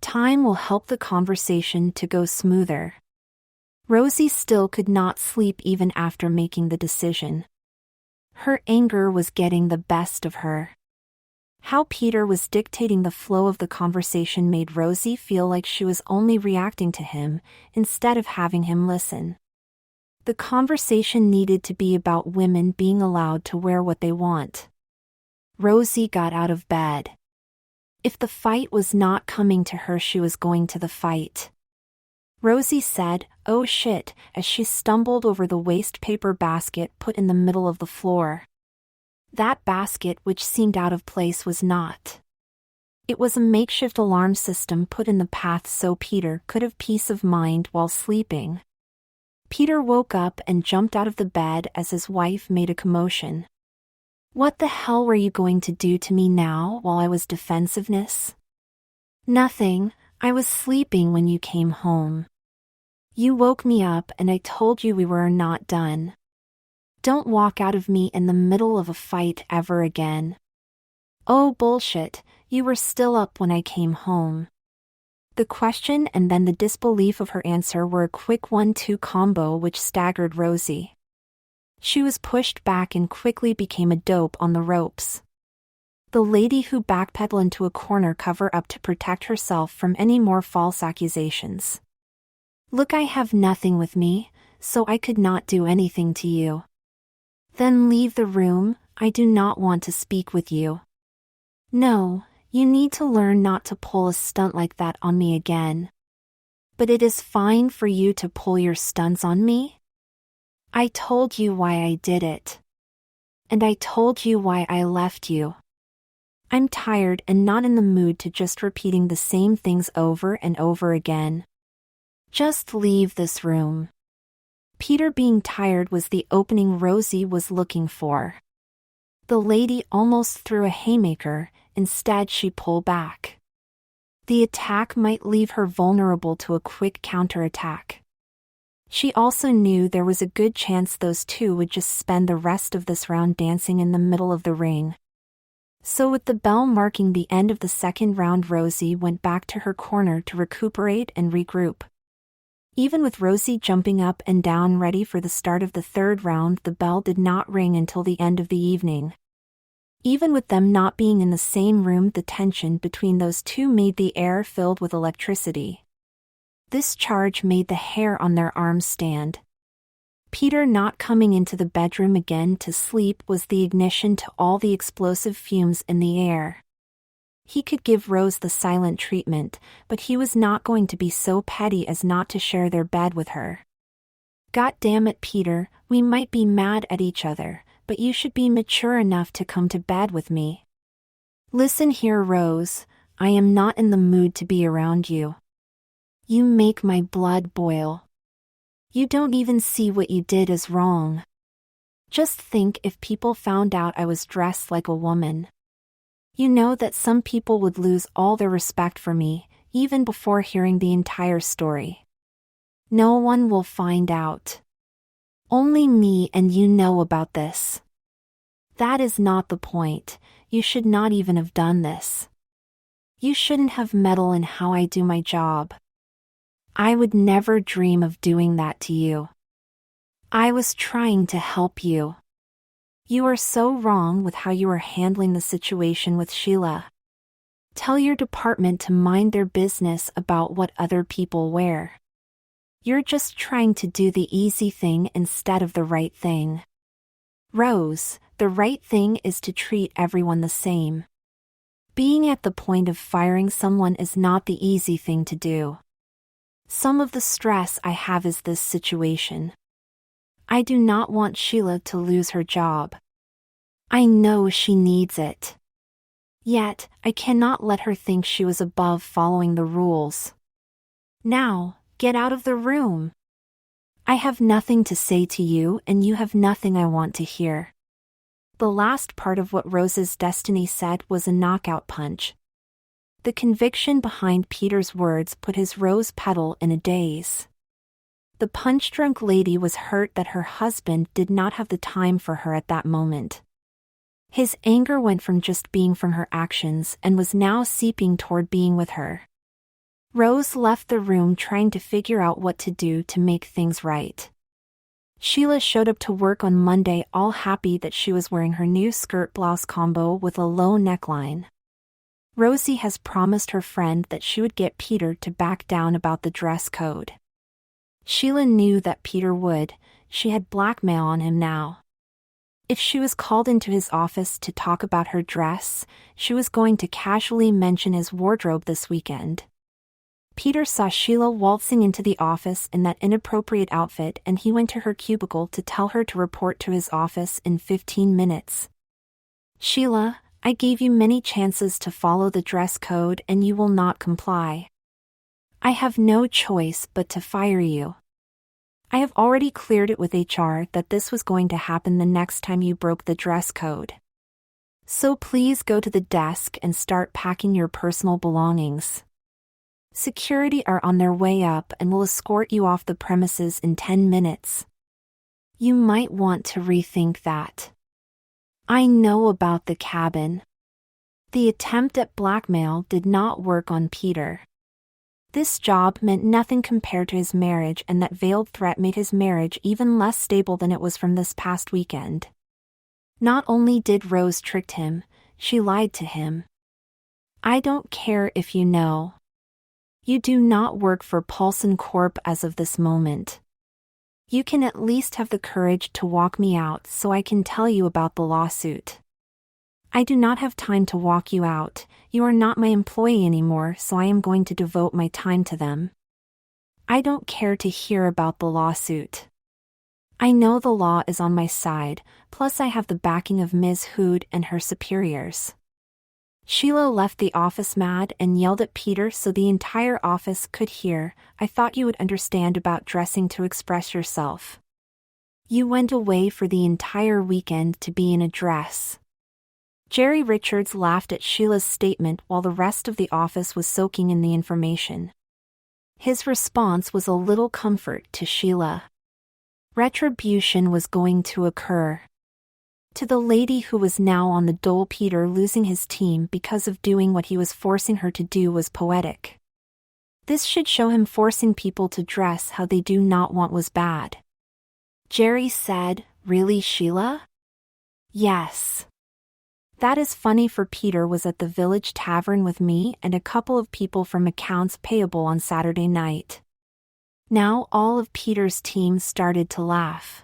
Time will help the conversation to go smoother. Rosie still could not sleep even after making the decision. Her anger was getting the best of her. How Peter was dictating the flow of the conversation made Rosie feel like she was only reacting to him, instead of having him listen. The conversation needed to be about women being allowed to wear what they want. Rosie got out of bed. If the fight was not coming to her, she was going to the fight. Rosie said, "Oh shit," as she stumbled over the waste paper basket put in the middle of the floor. That basket, which seemed out of place, was not. It was a makeshift alarm system put in the path so Peter could have peace of mind while sleeping. Peter woke up and jumped out of the bed as his wife made a commotion. "What the hell were you going to do to me now while I was defensiveness?" "Nothing, I was sleeping when you came home. You woke me up and I told you we were not done. Don't walk out of me in the middle of a fight ever again." "Oh bullshit, you were still up when I came home." The question and then the disbelief of her answer were a quick 1-2 combo which staggered Rosie. She was pushed back and quickly became a dope on the ropes. The lady who backpedaled into a corner cover up to protect herself from any more false accusations. "Look, I have nothing with me, so I could not do anything to you." "Then leave the room, I do not want to speak with you." "No, you need to learn not to pull a stunt like that on me again." "But it is fine for you to pull your stunts on me?" "I told you why I did it. And I told you why I left you. I'm tired and not in the mood to just repeating the same things over and over again. Just leave this room." Peter being tired was the opening Rosie was looking for. The lady almost threw a haymaker, instead she pulled back. The attack might leave her vulnerable to a quick counterattack. She also knew there was a good chance those two would just spend the rest of this round dancing in the middle of the ring. So with the bell marking the end of the second round, Rosie went back to her corner to recuperate and regroup. Even with Rosie jumping up and down ready for the start of the third round, the bell did not ring until the end of the evening. Even with them not being in the same room, the tension between those two made the air filled with electricity. This charge made the hair on their arms stand. Peter not coming into the bedroom again to sleep was the ignition to all the explosive fumes in the air. He could give Rose the silent treatment, but he was not going to be so petty as not to share their bed with her. "God damn it, Peter, we might be mad at each other, but you should be mature enough to come to bed with me." "Listen here, Rose, I am not in the mood to be around you. You make my blood boil. You don't even see what you did is wrong. Just think if people found out I was dressed like a woman. You know that some people would lose all their respect for me, even before hearing the entire story. No one will find out. Only me and you know about this. That is not the point, you should not even have done this. You shouldn't have meddled in how I do my job. I would never dream of doing that to you. I was trying to help you. You are so wrong with how you are handling the situation with Sheila. Tell your department to mind their business about what other people wear. You're just trying to do the easy thing instead of the right thing. Rose, the right thing is to treat everyone the same. Being at the point of firing someone is not the easy thing to do. Some of the stress I have is this situation. I do not want Sheila to lose her job. I know she needs it. Yet, I cannot let her think she was above following the rules. Now, get out of the room. I have nothing to say to you and you have nothing I want to hear. The last part of what Rose's destiny said was a knockout punch. The conviction behind Peter's words put his rose petal in a daze. The punch-drunk lady was hurt that her husband did not have the time for her at that moment. His anger went from just being from her actions and was now seeping toward being with her. Rose left the room trying to figure out what to do to make things right. Sheila showed up to work on Monday all happy that she was wearing her new skirt-blouse combo with a low neckline. Rosie has promised her friend that she would get Peter to back down about the dress code. Sheila knew that Peter would. She had blackmail on him now. If she was called into his office to talk about her dress, she was going to casually mention his wardrobe this weekend. Peter saw Sheila waltzing into the office in that inappropriate outfit and he went to her cubicle to tell her to report to his office in 15 minutes. Sheila, I gave you many chances to follow the dress code and you will not comply. I have no choice but to fire you. I have already cleared it with HR that this was going to happen the next time you broke the dress code. So please go to the desk and start packing your personal belongings. Security are on their way up and will escort you off the premises in 10 minutes. You might want to rethink that. I know about the cabin. The attempt at blackmail did not work on Peter. This job meant nothing compared to his marriage and that veiled threat made his marriage even less stable than it was from this past weekend. Not only did Rose trick him, she lied to him. I don't care if you know. You do not work for Paulson Corp as of this moment. You can at least have the courage to walk me out so I can tell you about the lawsuit. I do not have time to walk you out. You are not my employee anymore, so I am going to devote my time to them. I don't care to hear about the lawsuit. I know the law is on my side, plus I have the backing of Ms. Hood and her superiors. Sheila left the office mad and yelled at Peter so the entire office could hear. I thought you would understand about dressing to express yourself. You went away for the entire weekend to be in a dress. Jerry Richards laughed at Sheila's statement while the rest of the office was soaking in the information. His response was a little comfort to Sheila. Retribution was going to occur. To the lady who was now on the dole, Peter losing his team because of doing what he was forcing her to do was poetic. This should show him forcing people to dress how they do not want was bad. Jerry said, "Really, Sheila?" "Yes. That is funny for Peter was at the village tavern with me and a couple of people from accounts payable on Saturday night." Now all of Peter's team started to laugh.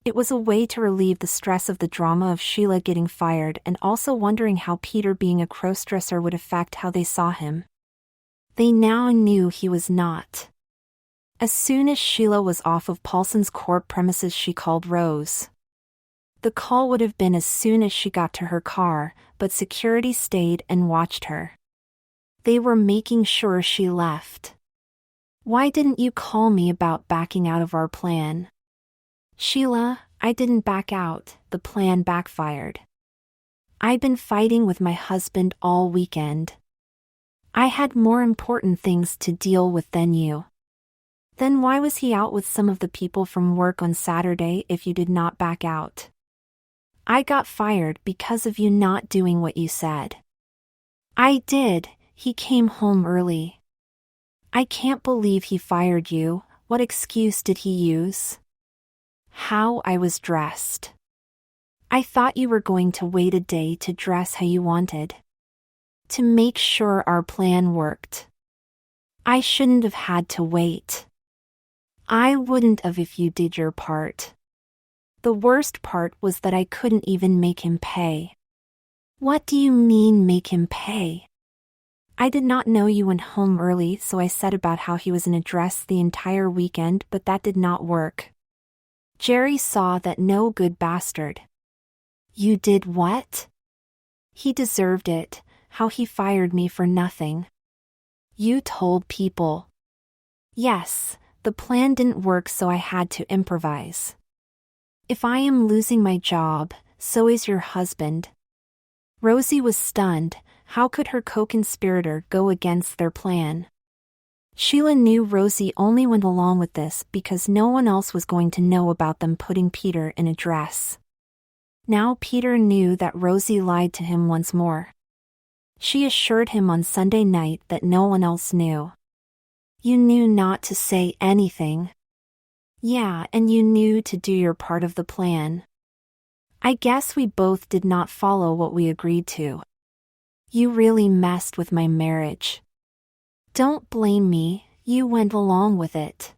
It was a way to relieve the stress of the drama of Sheila getting fired and also wondering how Peter being a crossdresser would affect how they saw him. They now knew he was not. As soon as Sheila was off of Paulson's Corp premises, she called Rose. The call would have been as soon as she got to her car, but security stayed and watched her. They were making sure she left. "Why didn't you call me about backing out of our plan?" "Sheila, I didn't back out, the plan backfired. I've been fighting with my husband all weekend. I had more important things to deal with than you." "Then why was he out with some of the people from work on Saturday if you did not back out?" "I got fired because of you not doing what you said." "I did, he came home early." "I can't believe he fired you. What excuse did he use?" How I was dressed. I thought you were going to wait a day to dress how you wanted. To make sure our plan worked. I shouldn't have had to wait. I wouldn't have if you did your part. The worst part was that I couldn't even make him pay. What do you mean make him pay? I did not know you went home early, so I said about how he was in a dress the entire weekend, but that did not work. Jerry saw that no good bastard. You did what? He deserved it, how he fired me for nothing. You told people. Yes, the plan didn't work, so I had to improvise. If I am losing my job, so is your husband. Rosie was stunned. How could her co-conspirator go against their plan? Sheila knew Rosie only went along with this because no one else was going to know about them putting Peter in a dress. Now Peter knew that Rosie lied to him once more. She assured him on Sunday night that no one else knew. You knew not to say anything. Yeah, and you knew to do your part of the plan. I guess we both did not follow what we agreed to. You really messed with my marriage. Don't blame me, you went along with it.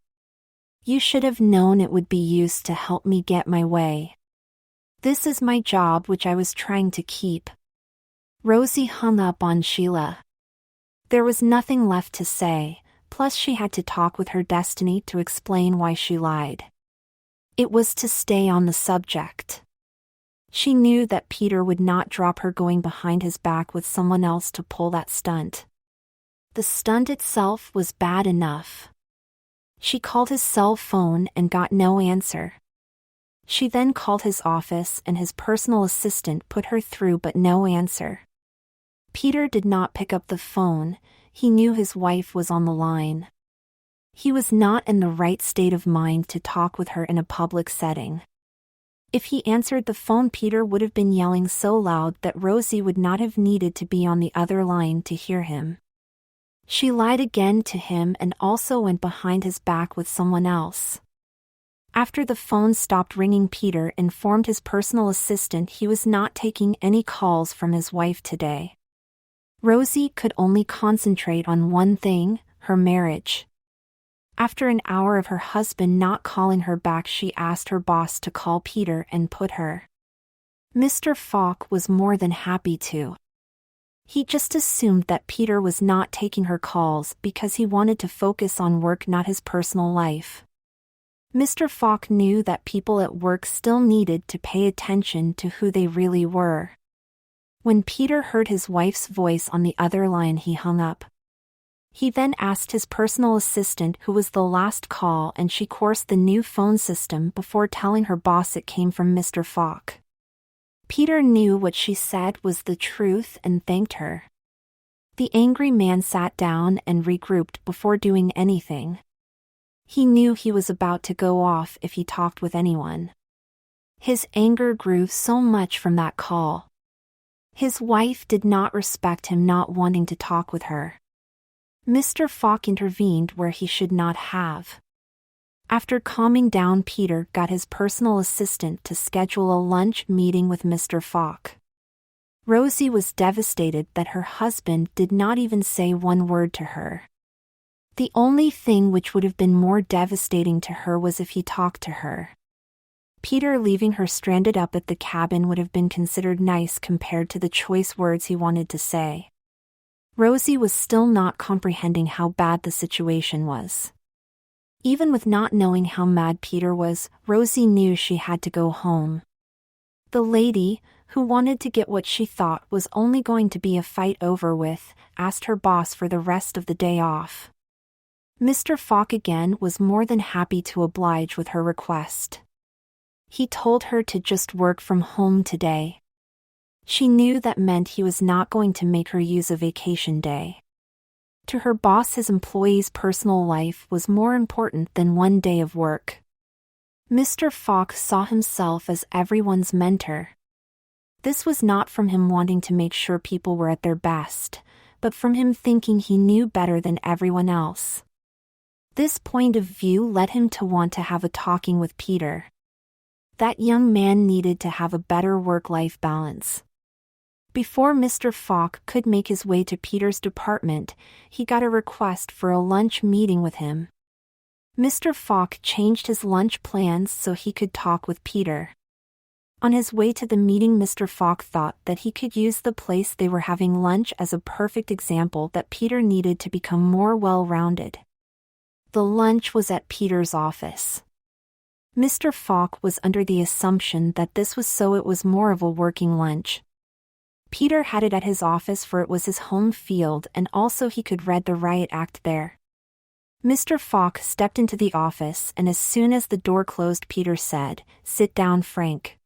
You should have known it would be used to help me get my way. This is my job which I was trying to keep. Rosie hung up on Sheila. There was nothing left to say, plus she had to talk with her destiny to explain why she lied. It was to stay on the subject. She knew that Peter would not drop her going behind his back with someone else to pull that stunt. The stunt itself was bad enough. She called his cell phone and got no answer. She then called his office and his personal assistant put her through but no answer. Peter did not pick up the phone. He knew his wife was on the line. He was not in the right state of mind to talk with her in a public setting. If he answered the phone, Peter would have been yelling so loud that Rosie would not have needed to be on the other line to hear him. She lied again to him and also went behind his back with someone else. After the phone stopped ringing, Peter informed his personal assistant he was not taking any calls from his wife today. Rosie could only concentrate on one thing, her marriage. After an hour of her husband not calling her back, she asked her boss to call Peter and put her. Mr. Falk was more than happy to. He just assumed that Peter was not taking her calls because he wanted to focus on work, not his personal life. Mr. Falk knew that people at work still needed to pay attention to who they really were. When Peter heard his wife's voice on the other line, he hung up. He then asked his personal assistant who was the last call, and she coursed the new phone system before telling her boss it came from Mr. Falk. Peter knew what she said was the truth and thanked her. The angry man sat down and regrouped before doing anything. He knew he was about to go off if he talked with anyone. His anger grew so much from that call. His wife did not respect him not wanting to talk with her. Mr. Falk intervened where he should not have. After calming down, Peter got his personal assistant to schedule a lunch meeting with Mr. Falk. Rosie was devastated that her husband did not even say one word to her. The only thing which would have been more devastating to her was if he talked to her. Peter leaving her stranded up at the cabin would have been considered nice compared to the choice words he wanted to say. Rosie was still not comprehending how bad the situation was. Even with not knowing how mad Peter was, Rosie knew she had to go home. The lady, who wanted to get what she thought was only going to be a fight over with, asked her boss for the rest of the day off. Mr. Falk again was more than happy to oblige with her request. He told her to just work from home today. She knew that meant he was not going to make her use a vacation day. To her boss, his employee's personal life was more important than one day of work. Mr. Falk saw himself as everyone's mentor. This was not from him wanting to make sure people were at their best, but from him thinking he knew better than everyone else. This point of view led him to want to have a talking with Peter. That young man needed to have a better work-life balance. Before Mr. Falk could make his way to Peter's department, he got a request for a lunch meeting with him. Mr. Falk changed his lunch plans so he could talk with Peter. On his way to the meeting, Mr. Falk thought that he could use the place they were having lunch as a perfect example that Peter needed to become more well-rounded. The lunch was at Peter's office. Mr. Falk was under the assumption that this was so it was more of a working lunch. Peter had it at his office for it was his home field and also he could read the riot act there. Mr. Falk stepped into the office and as soon as the door closed Peter said, "Sit down, Frank."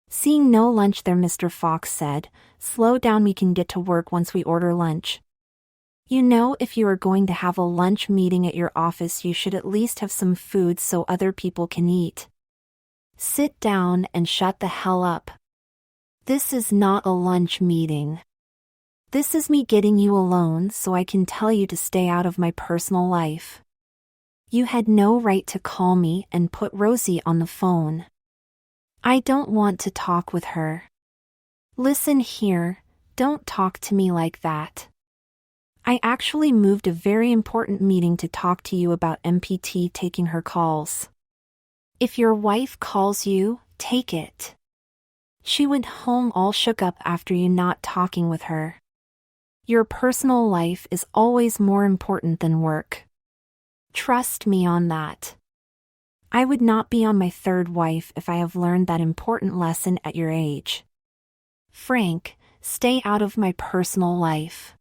Seeing no lunch there, Mr. Falk said, "Slow down, we can get to work once we order lunch. You know, if you are going to have a lunch meeting at your office you should at least have some food so other people can eat. Sit down and shut the hell up. This is not a lunch meeting. This is me getting you alone so I can tell you to stay out of my personal life. You had no right to call me and put Rosie on the phone. I don't want to talk with her. Listen here, don't talk to me like that. I actually moved a very important meeting to talk to you about MPT taking her calls. If your wife calls you, take it. She went home all shook up after you not talking with her. Your personal life is always more important than work. Trust me on that. I would not be on my third wife if I have learned that important lesson at your age. Frank, stay out of my personal life.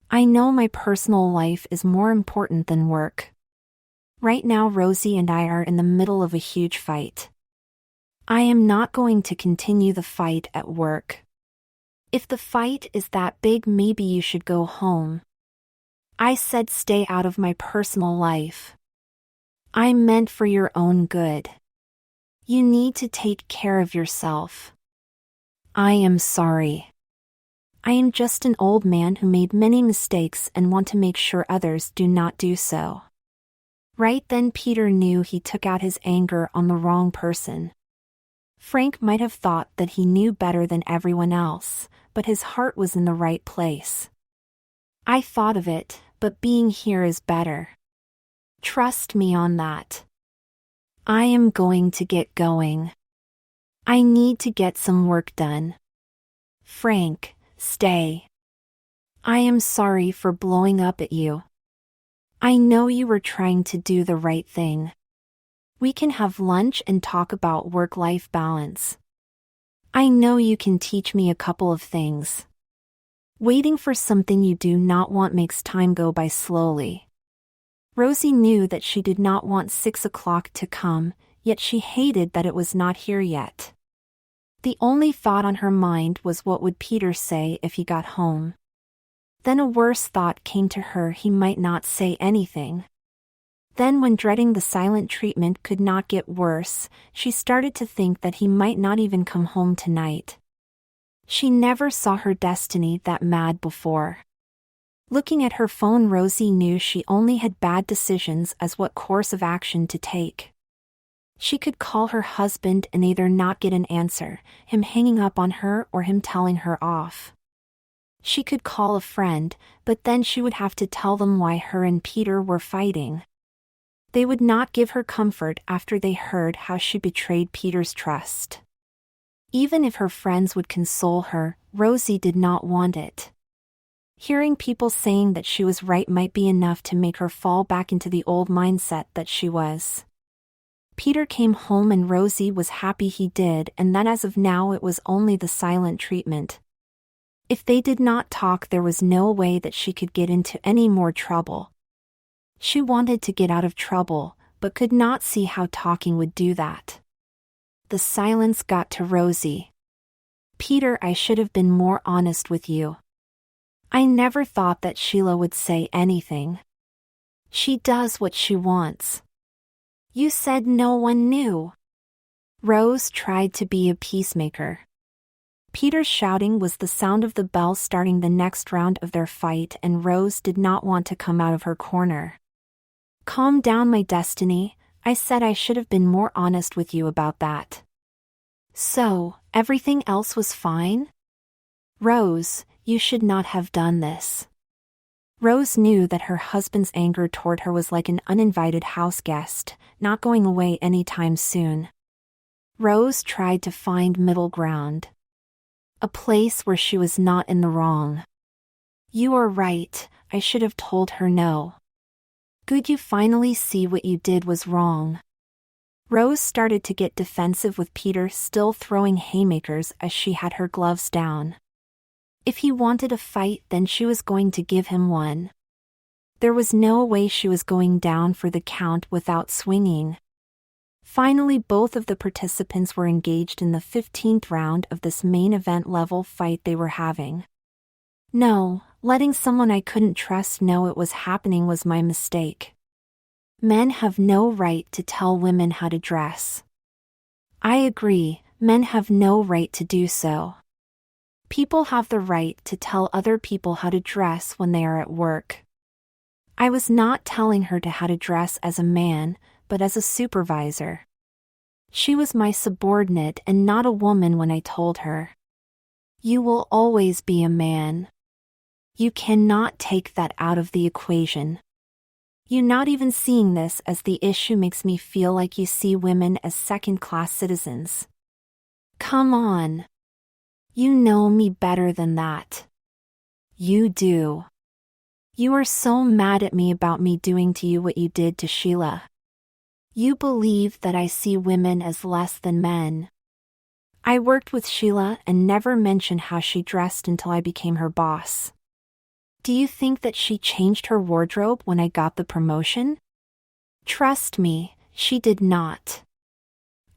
I know my personal life is more important than work. Right now Rosie and I are in the middle of a huge fight. I am not going to continue the fight at work. If the fight is that big, maybe you should go home. I said stay out of my personal life. I meant for your own good. You need to take care of yourself. I am sorry. I am just an old man who made many mistakes and want to make sure others do not do so. Right then Peter knew he took out his anger on the wrong person. Frank might have thought that he knew better than everyone else, but his heart was in the right place. I thought of it, but being here is better. Trust me on that. I am going to get going. I need to get some work done. Frank, stay. I am sorry for blowing up at you. I know you were trying to do the right thing. We can have lunch and talk about work-life balance. I know you can teach me a couple of things. Waiting for something you do not want makes time go by slowly. Rosie knew that she did not want 6 o'clock to come, yet she hated that it was not here yet. The only thought on her mind was what would Peter say if he got home. Then a worse thought came to her: he might not say anything. Then when dreading the silent treatment could not get worse, she started to think that he might not even come home tonight. She never saw her destiny that mad before. Looking at her phone, Rosie knew she only had bad decisions as what course of action to take. She could call her husband and either not get an answer, him hanging up on her, or him telling her off. She could call a friend, but then she would have to tell them why her and Peter were fighting. They would not give her comfort after they heard how she betrayed Peter's trust. Even if her friends would console her, Rosie did not want it. Hearing people saying that she was right might be enough to make her fall back into the old mindset that she was. Peter came home and Rosie was happy he did, and that as of now it was only the silent treatment. If they did not talk, there was no way that she could get into any more trouble. She wanted to get out of trouble, but could not see how talking would do that. The silence got to Rosie. Peter, I should have been more honest with you. I never thought that Sheila would say anything. She does what she wants. You said no one knew. Rose tried to be a peacemaker. Peter's shouting was the sound of the bell starting the next round of their fight, and Rose did not want to come out of her corner. Calm down, my destiny. I said I should have been more honest with you about that. So, everything else was fine? Rose, you should not have done this. Rose knew that her husband's anger toward her was like an uninvited house guest, not going away anytime soon. Rose tried to find middle ground. A place where she was not in the wrong. You are right, I should have told her no. Good, you finally see what you did was wrong. Rose started to get defensive with Peter still throwing haymakers as she had her gloves down. If he wanted a fight, then she was going to give him one. There was no way she was going down for the count without swinging. Finally, both of the participants were engaged in the 15th round of this main event level fight they were having. No, letting someone I couldn't trust know it was happening was my mistake. Men have no right to tell women how to dress. I agree, men have no right to do so. People have the right to tell other people how to dress when they are at work. I was not telling her how to dress as a man, but as a supervisor. She was my subordinate and not a woman when I told her. You will always be a man. You cannot take that out of the equation. You not even seeing this as the issue makes me feel like you see women as second-class citizens. Come on. You know me better than that. You do. You are so mad at me about me doing to you what you did to Sheila. You believe that I see women as less than men. I worked with Sheila and never mentioned how she dressed until I became her boss. Do you think that she changed her wardrobe when I got the promotion? Trust me, she did not.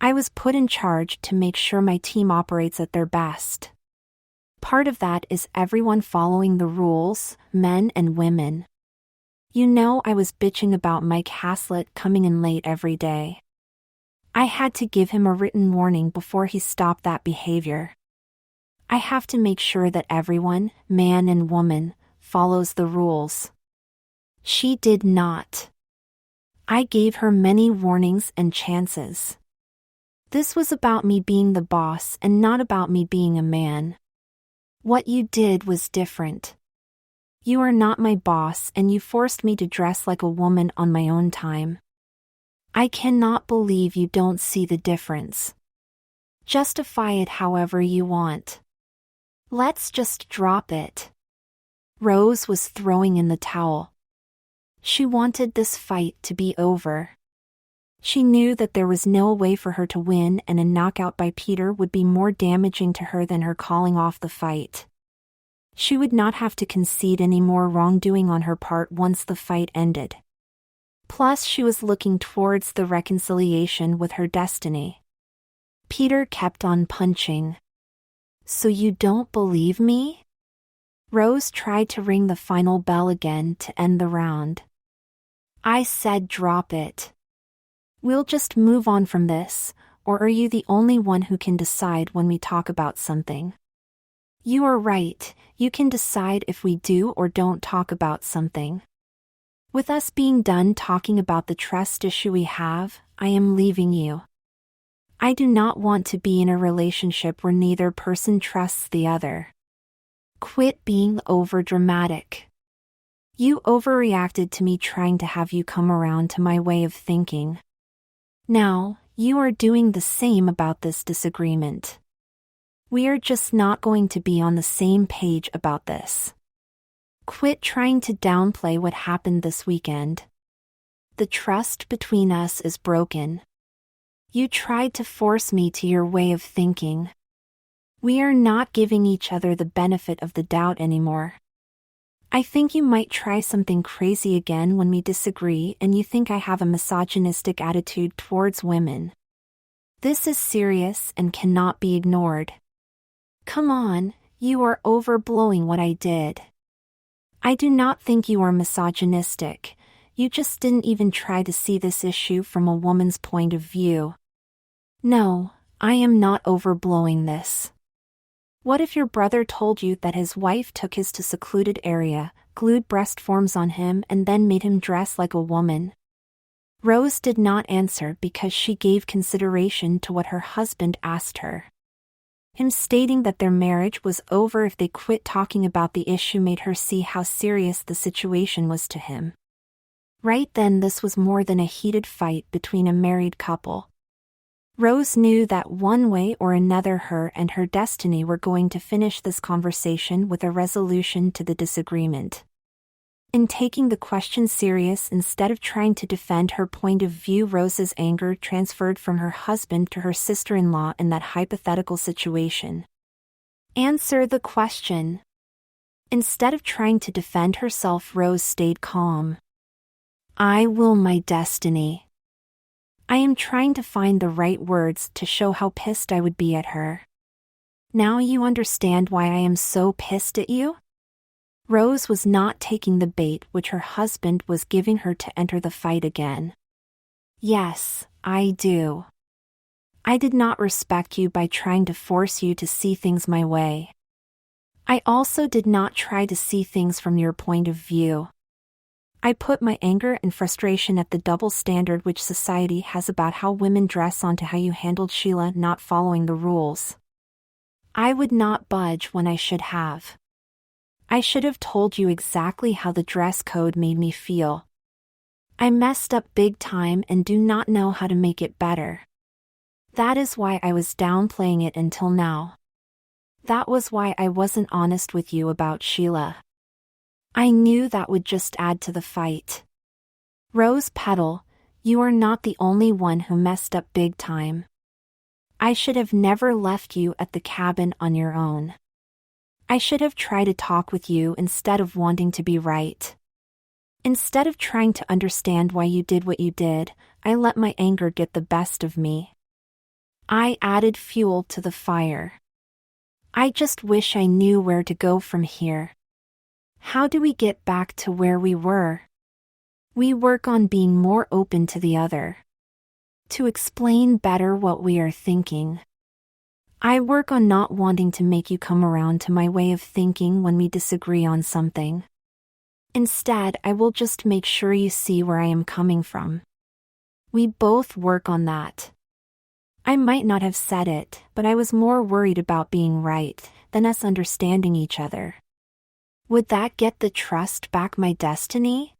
I was put in charge to make sure my team operates at their best. Part of that is everyone following the rules, men and women. You know, I was bitching about Mike Haslett coming in late every day. I had to give him a written warning before he stopped that behavior. I have to make sure that everyone, man and woman, follows the rules. She did not. I gave her many warnings and chances. This was about me being the boss and not about me being a man. What you did was different. You are not my boss and you forced me to dress like a woman on my own time. I cannot believe you don't see the difference. Justify it however you want. Let's just drop it. Rose was throwing in the towel. She wanted this fight to be over. She knew that there was no way for her to win and a knockout by Peter would be more damaging to her than her calling off the fight. She would not have to concede any more wrongdoing on her part once the fight ended. Plus, she was looking towards the reconciliation with her destiny. Peter kept on punching. So you don't believe me? Rose tried to ring the final bell again to end the round. I said drop it. We'll just move on from this, or are you the only one who can decide when we talk about something? You are right, you can decide if we do or don't talk about something. With us being done talking about the trust issue we have, I am leaving you. I do not want to be in a relationship where neither person trusts the other. Quit being overdramatic. You overreacted to me trying to have you come around to my way of thinking. Now, you are doing the same about this disagreement. We are just not going to be on the same page about this. Quit trying to downplay what happened this weekend. The trust between us is broken. You tried to force me to your way of thinking. We are not giving each other the benefit of the doubt anymore. I think you might try something crazy again when we disagree and you think I have a misogynistic attitude towards women. This is serious and cannot be ignored. Come on, you are overblowing what I did. I do not think you are misogynistic, you just didn't even try to see this issue from a woman's point of view. No, I am not overblowing this. What if your brother told you that his wife took his to secluded area, glued breast forms on him and then made him dress like a woman? Rose did not answer because she gave consideration to what her husband asked her. Him stating that their marriage was over if they quit talking about the issue made her see how serious the situation was to him. Right then, this was more than a heated fight between a married couple. Rose knew that one way or another her and her destiny were going to finish this conversation with a resolution to the disagreement. In taking the question serious instead of trying to defend her point of view, Rose's anger transferred from her husband to her sister-in-law in that hypothetical situation. Answer the question. Instead of trying to defend herself, Rose stayed calm. I will my destiny. I am trying to find the right words to show how pissed I would be at her. Now you understand why I am so pissed at you? Rose was not taking the bait which her husband was giving her to enter the fight again. Yes, I do. I did not respect you by trying to force you to see things my way. I also did not try to see things from your point of view. I put my anger and frustration at the double standard which society has about how women dress onto how you handled Sheila not following the rules. I would not budge when I should have. I should have told you exactly how the dress code made me feel. I messed up big time and do not know how to make it better. That is why I was downplaying it until now. That was why I wasn't honest with you about Sheila. I knew that would just add to the fight. Rose Petal, you are not the only one who messed up big time. I should have never left you at the cabin on your own. I should have tried to talk with you instead of wanting to be right. Instead of trying to understand why you did what you did, I let my anger get the best of me. I added fuel to the fire. I just wish I knew where to go from here. How do we get back to where we were? We work on being more open to the other. To explain better what we are thinking. I work on not wanting to make you come around to my way of thinking when we disagree on something. Instead, I will just make sure you see where I am coming from. We both work on that. I might not have said it, but I was more worried about being right than us understanding each other. Would that get the trust back, my destiny?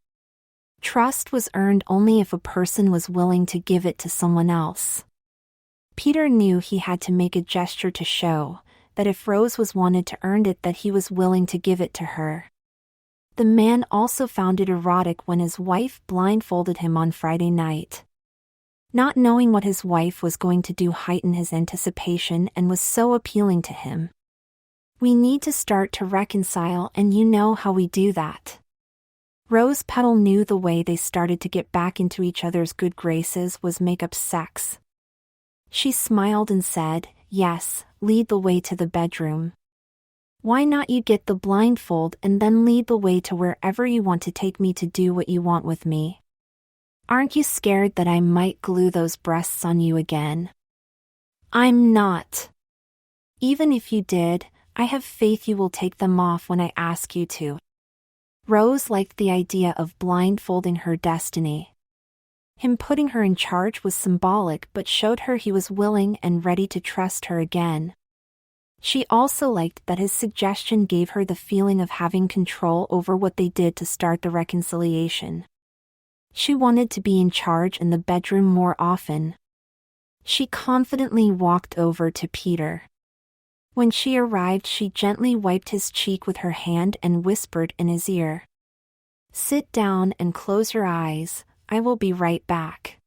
Trust was earned only if a person was willing to give it to someone else. Peter knew he had to make a gesture to show that if Rose was wanted to earn it, that he was willing to give it to her. The man also found it erotic when his wife blindfolded him on Friday night. Not knowing what his wife was going to do heightened his anticipation and was so appealing to him. We need to start to reconcile, and you know how we do that. Rose Petal knew the way they started to get back into each other's good graces was make up sex. She smiled and said, yes, lead the way to the bedroom. Why not you get the blindfold and then lead the way to wherever you want to take me to do what you want with me? Aren't you scared that I might glue those breasts on you again? I'm not. Even if you did, I have faith you will take them off when I ask you to. Rose liked the idea of blindfolding her destiny. Him putting her in charge was symbolic but showed her he was willing and ready to trust her again. She also liked that his suggestion gave her the feeling of having control over what they did to start the reconciliation. She wanted to be in charge in the bedroom more often. She confidently walked over to Peter. When she arrived, she gently wiped his cheek with her hand and whispered in his ear, "Sit down and close your eyes. I will be right back."